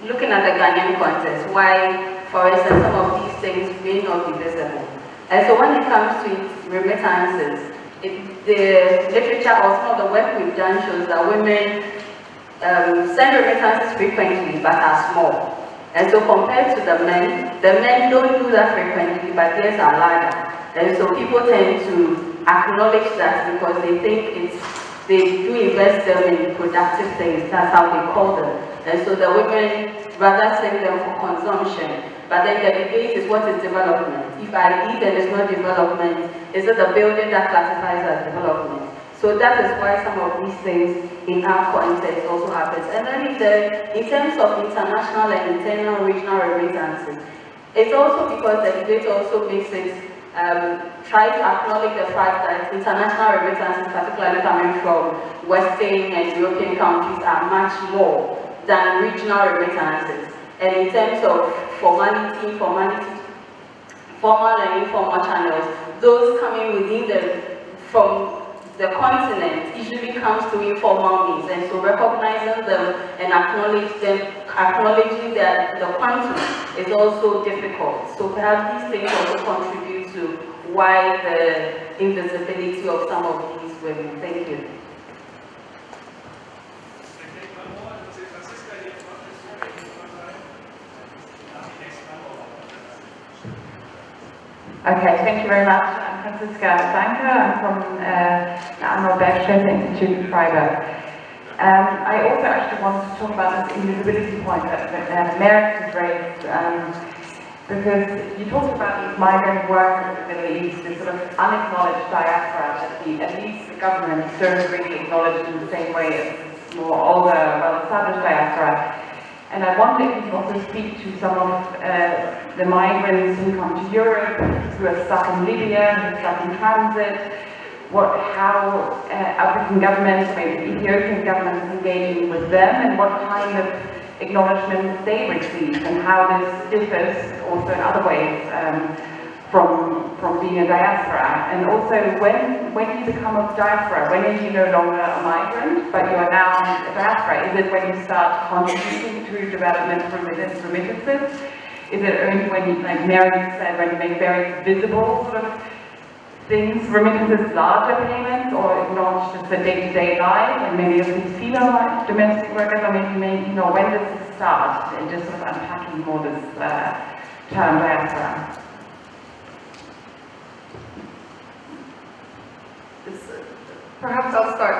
looking at the Ghanaian context, why, for instance, some of these things may not be visible. And so when it comes to remittances, the literature or some of the work we've done shows that women send remittances frequently but are small. And so compared to the men don't do that frequently, but theirs are larger. And so people tend to acknowledge that because they think they do invest them in productive things, that's how they call them. And so the women rather send them for consumption. But then the debate is what is development? If I eat and it's not development, is it the building that classifies as development? So that is why some of these things in our context also happens. And then in terms of international and internal regional remittances, it's also because the debate also makes it try to acknowledge the fact that international remittances, particularly coming from Western and European countries, are much more than regional remittances. And in terms of formal and informal channels, those coming from the continent usually comes through informal means, and so recognizing them and acknowledging that the quantum is also difficult. So perhaps these things also contribute to why the invisibility of some of these women. Thank you. Okay, thank you very much. I'm Franziska Danke. I'm from the Annual Bergstrom Institute in Freiburg. I also actually want to talk about this invisibility point that Merrick has raised, because you talked about these migrant workers in the Middle East, this sort of unacknowledged diaspora that at least the governments don't really acknowledge in the same way as more older, well-established diaspora. And I wonder if you can also speak to some of the migrants who come to Europe, who are stuck in Libya, who are stuck in transit, how African governments, maybe Ethiopian governments engaging with them, and what kind of acknowledgement they receive, and how this differs also in other ways from being a diaspora. And also, when you become a diaspora, when are you no longer a migrant, but you are now a diaspora? Is it when you start contributing to development through remittances? Is it only when you, like Mary said, when you make very visible sort of things, remittances, larger payments, or not just the day-to-day life, and maybe of these female domestic workers, or maybe you know, when does it start? And just sort of unpacking more this term diaspora. Perhaps I'll start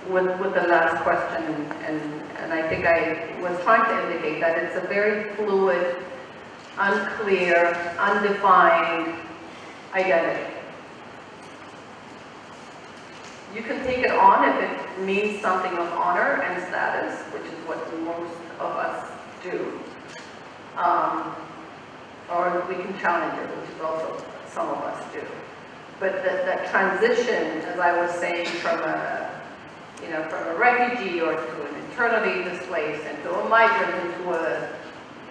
with the last question, and I think I was trying to indicate that it's a very fluid, unclear, undefined identity. You can take it on if it means something of honor and status, which is what most of us do. Or we can challenge it, which is also what some of us do. But that transition, as I was saying, from a refugee or to an internally displaced, into a migrant, into a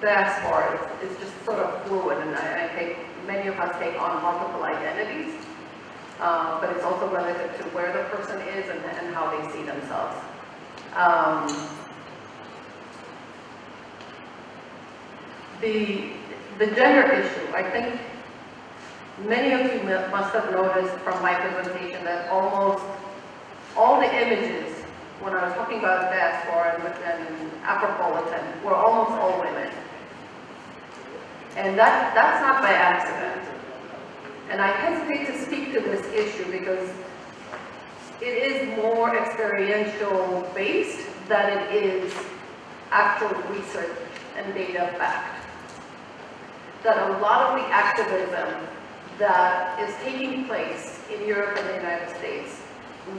diaspora, it's just sort of fluid, and I think many of us take on multiple identities, but it's also relative to where the person is and how they see themselves. The gender issue, I think many of you must have noticed from my presentation that almost all the images, when I was talking about diaspora and Afropolitan, were almost all women. And that's not by accident. And I hesitate to speak to this issue because it is more experiential based than it is actual research and data backed. That a lot of the activism that is taking place in Europe and the United States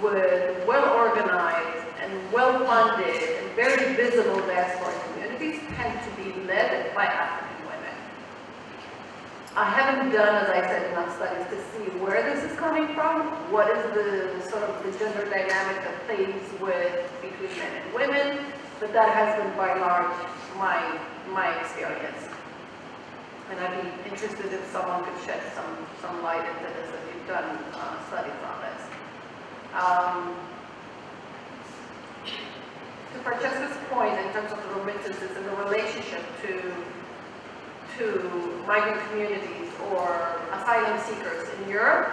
with well-organized and well-funded and very visible diaspora communities tend to be led by African women. I haven't done, as I said, enough studies to see where this is coming from, what is the sort of the gender dynamic that plays with between men and women, but that has been by and large my experience. And I'd be interested if someone could shed some light into this, if you've done studies on this. To Francesca's point in terms of the remittances and the relationship to migrant communities or asylum seekers in Europe,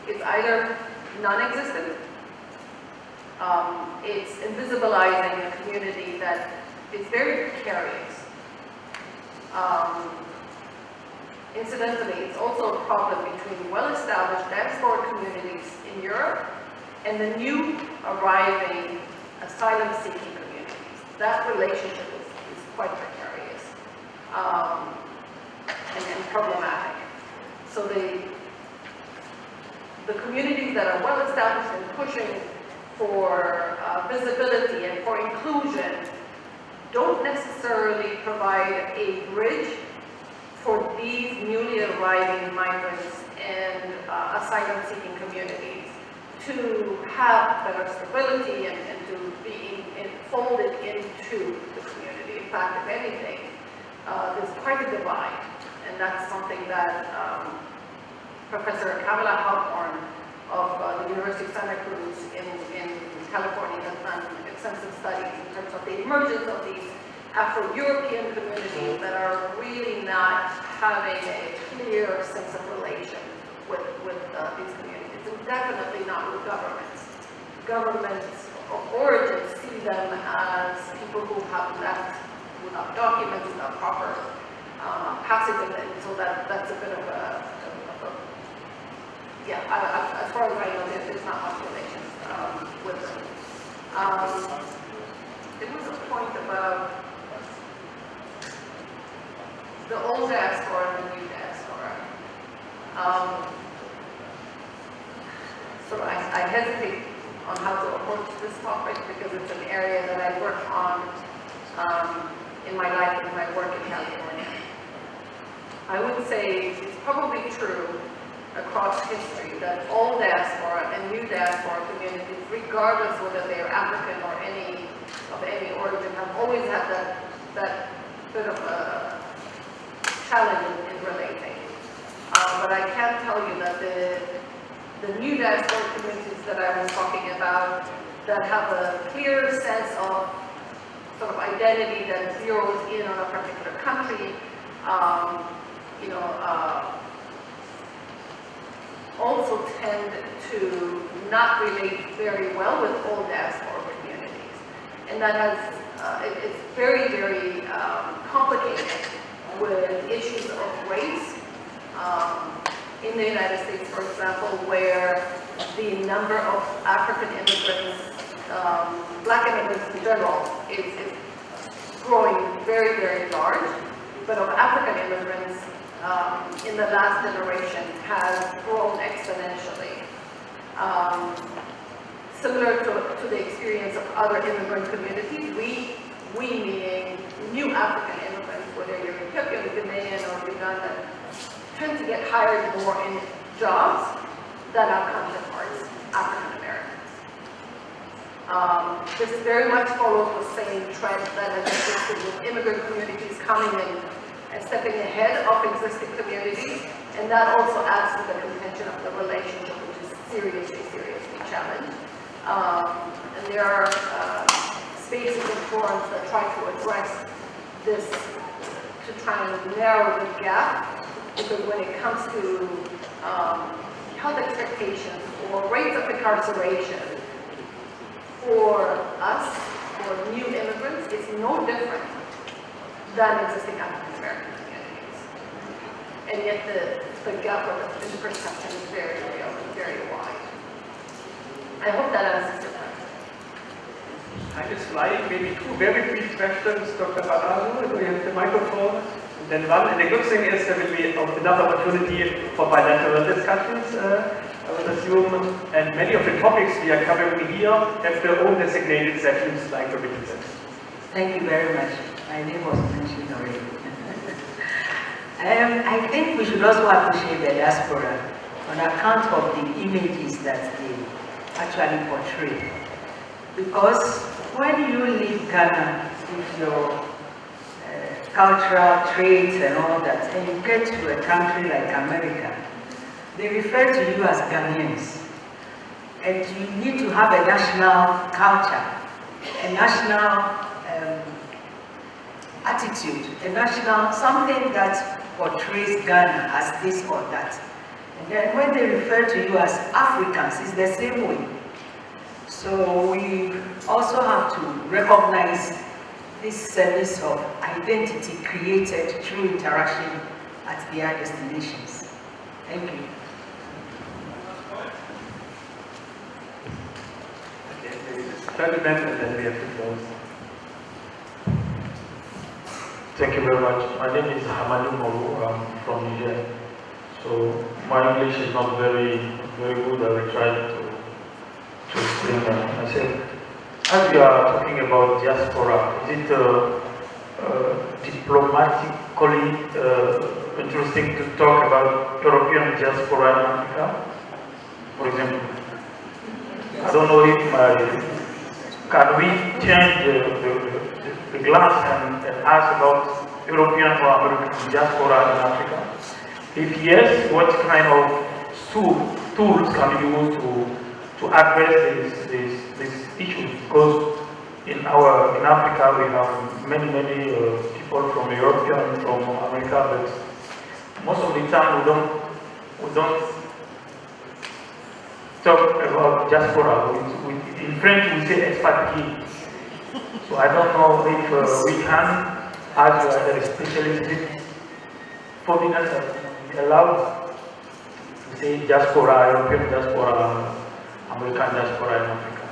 it's either non-existent, it's invisibilizing a community that is very precarious. Incidentally, it's also a problem between well-established diaspora communities in Europe and the new arriving asylum-seeking communities. That relationship is quite precarious and problematic. So the communities that are well-established and pushing for visibility and for inclusion don't necessarily provide a bridge for these newly arriving migrants and asylum-seeking communities to have better stability and to be folded into the community. In fact, if anything, there's quite a divide, and that's something that Professor Kamala Halpern of the University of Santa Cruz in California has done extensive studies in terms of the emergence of these Afro-European communities that are really not having a clear sense of relation with these communities, and definitely not with governments. Governments of origin see them as people who have left without documents, without proper passage, and so that's a bit of a yeah, as far as I know, there's not much relation with them. There was a point about the old diaspora and the new diaspora. So I hesitate on how to approach this topic because it's an area that I work on in my life and my work in California. I would say it's probably true across history that all diaspora and new diaspora communities, regardless whether they're African or of any origin, have always had that bit of a challenge in relating. But I can tell you that the new diaspora communities that I was talking about that have a clear sense of sort of identity that zeroes in on a particular country, also tend to not relate very well with old diaspora communities. And that has, it's very, very complicated with issues of race. In the United States, for example, where the number of African immigrants, Black immigrants in general, is growing very, very large, but of African immigrants in the last generation has grown exponentially. Similar to the experience of other immigrant communities, we meaning new African immigrants, whether you're Ethiopian, Ghanaian, or Ugandan, tend to get hired more in jobs than our counterparts, African Americans. This very much follows the same trend that has existed with immigrant communities coming in and stepping ahead of existing communities, and that also adds to the contention of the relationship, which is seriously, seriously challenged. And there are spaces and forums that try to address this, to try and narrow the gap, because when it comes to health expectations or rates of incarceration for us, for new immigrants, it's no different than existing African American communities. And yet the gap in the perception is very real and very wide. I hope that answers your question. Time is flying. Maybe two very brief questions, Dr. Barazu. Do you have the microphone? And then one. And the good thing is there will be enough opportunity for bilateral discussions, I would assume. And many of the topics we are covering here have their own designated sessions like remittances. Thank you very much. My name was mentioned already. I think we should also appreciate the diaspora on account of the images that they actually portray. Because when you leave Ghana with your cultural traits and all that, and you get to a country like America, they refer to you as Ghanaians. And you need to have a national culture, a national attitude, a national, something that portrays Ghana as this or that. And then when they refer to you as Africans, it's the same way. So we also have to recognize this service of identity created through interaction at their destinations. Thank you. And then we have to close. Thank you very much. My name is Hamadi Moru. I'm from Niger. So my English is not very good. I will try to explain myself. As we are talking about diaspora, is it diplomatically interesting to talk about European diaspora in Africa? For example, I don't know if can we change the glass and ask about European or American diaspora in Africa? If yes, what kind of tools can we use to address these issues? Because in Africa we have many people from Europe and from America, but most of the time we don't talk about diaspora. In French we say expatrié. So I don't know if we can, as you are a specialist, foreigners are allowed to say diaspora, European diaspora, American diaspora in Africa.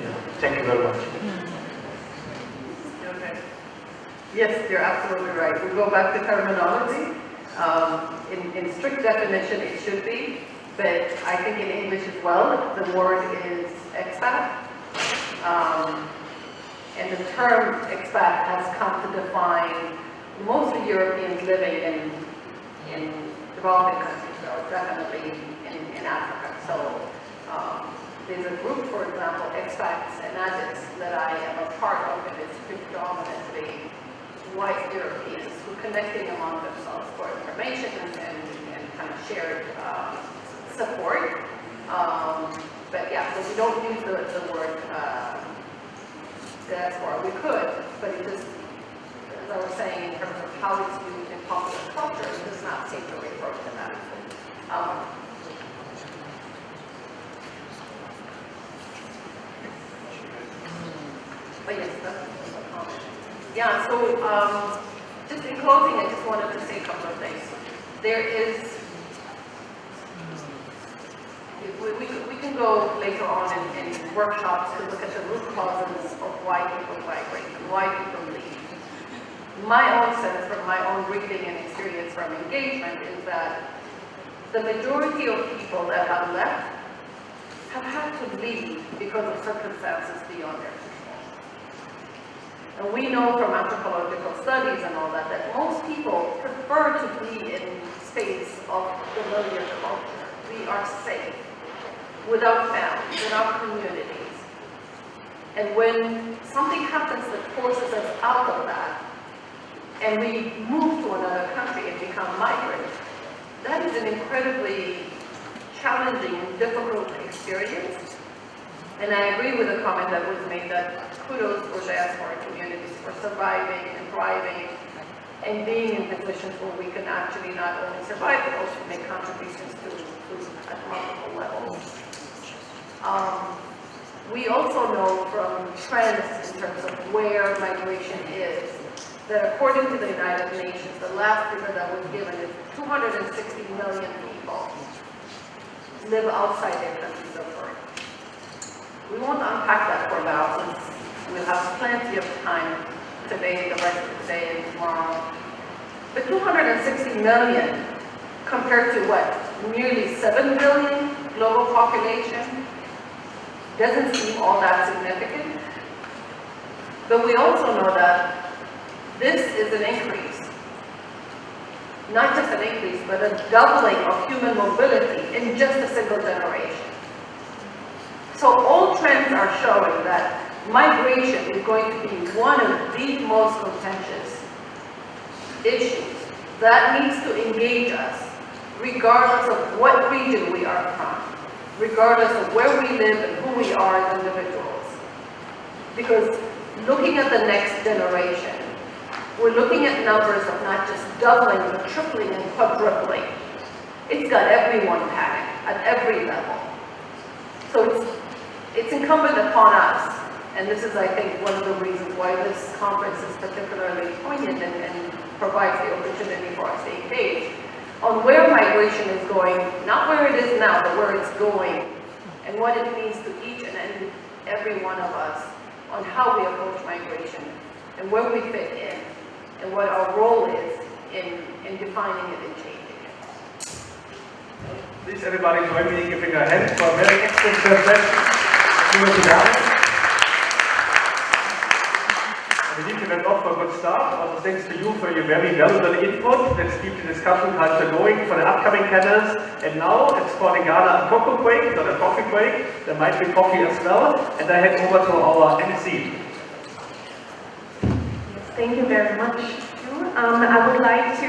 Yeah. Thank you very much. Okay. Yes, you're absolutely right. We go back to terminology. In strict definition, it should be. But I think in English as well, the word is expat. And the term expat has come to define mostly Europeans living in developing countries, so definitely in Africa. So there's a group, for example, expats and adults that I am a part of, and it's predominantly white Europeans who are connecting among themselves for information and kind of shared support, but yeah, so we don't use the word diaspora. We could, but it just, as I was saying, in terms of how it's used in popular culture, it does not seem to refer to that. But yes, that's a comment. Yeah, so just in closing, I just wanted to say a couple of things. There is we can go later on in workshops to look at the root causes of why people migrate and why people leave. My own sense from my own reading and experience from engagement is that the majority of people that have left have had to leave because of circumstances beyond their control. And we know from anthropological studies and all that, that most people prefer to be in space of familiar culture. We are safe, without families, without communities. And when something happens that forces us out of that, and we move to another country and become migrants, that is an incredibly challenging and difficult experience. And I agree with the comment that was made that kudos for diaspora communities for surviving and thriving and being in positions where we can actually not only survive, but also make contributions to at multiple levels. We also know from trends in terms of where migration is, that according to the United Nations, the last figure that was given is 260 million people live outside their countries of birth. We won't unpack that for now, since we'll have plenty of time today, the rest of the day, and tomorrow. But 260 million compared to what? Nearly 7 billion global population doesn't seem all that significant. But we also know that this is an increase. Not just an increase, but a doubling of human mobility in just a single generation. So all trends are showing that migration is going to be one of the most contentious issues that needs to engage us, regardless of what region we are from, regardless of where we live and who we are as individuals. Because looking at the next generation, we're looking at numbers of not just doubling, but tripling and quadrupling. It's got everyone panicked at every level. So it's incumbent upon us, and this is, I think, one of the reasons why this conference is particularly poignant and provides the opportunity for us to engage on where migration is going, not where it is now, but where it's going, and what it means to each and every one of us on how we approach migration and where we fit in and what our role is in defining it and changing it. Please everybody join me in giving a hand for a very excellent presentation. Nunu Kidane. I believe we went off for a good start. Also thanks to you for your very valuable input. Let's keep the discussion culture going for the upcoming panels. And now it's for the Ghana cocoa break, not a coffee break. There might be coffee as well. And I head over to our MC. Thank you very much. I would like to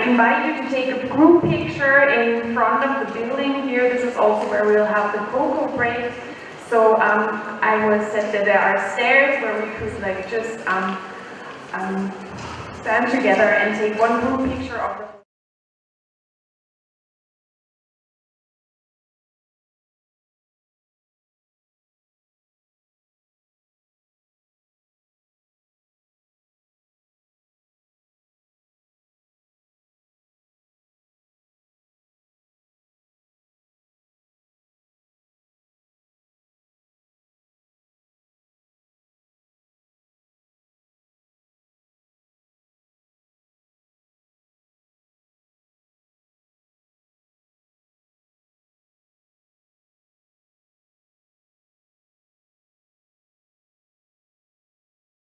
invite you to take a group picture in front of the building here. This is also where we'll have the cocoa break. So I was said that there are stairs where we could like just stand together and take one group picture of the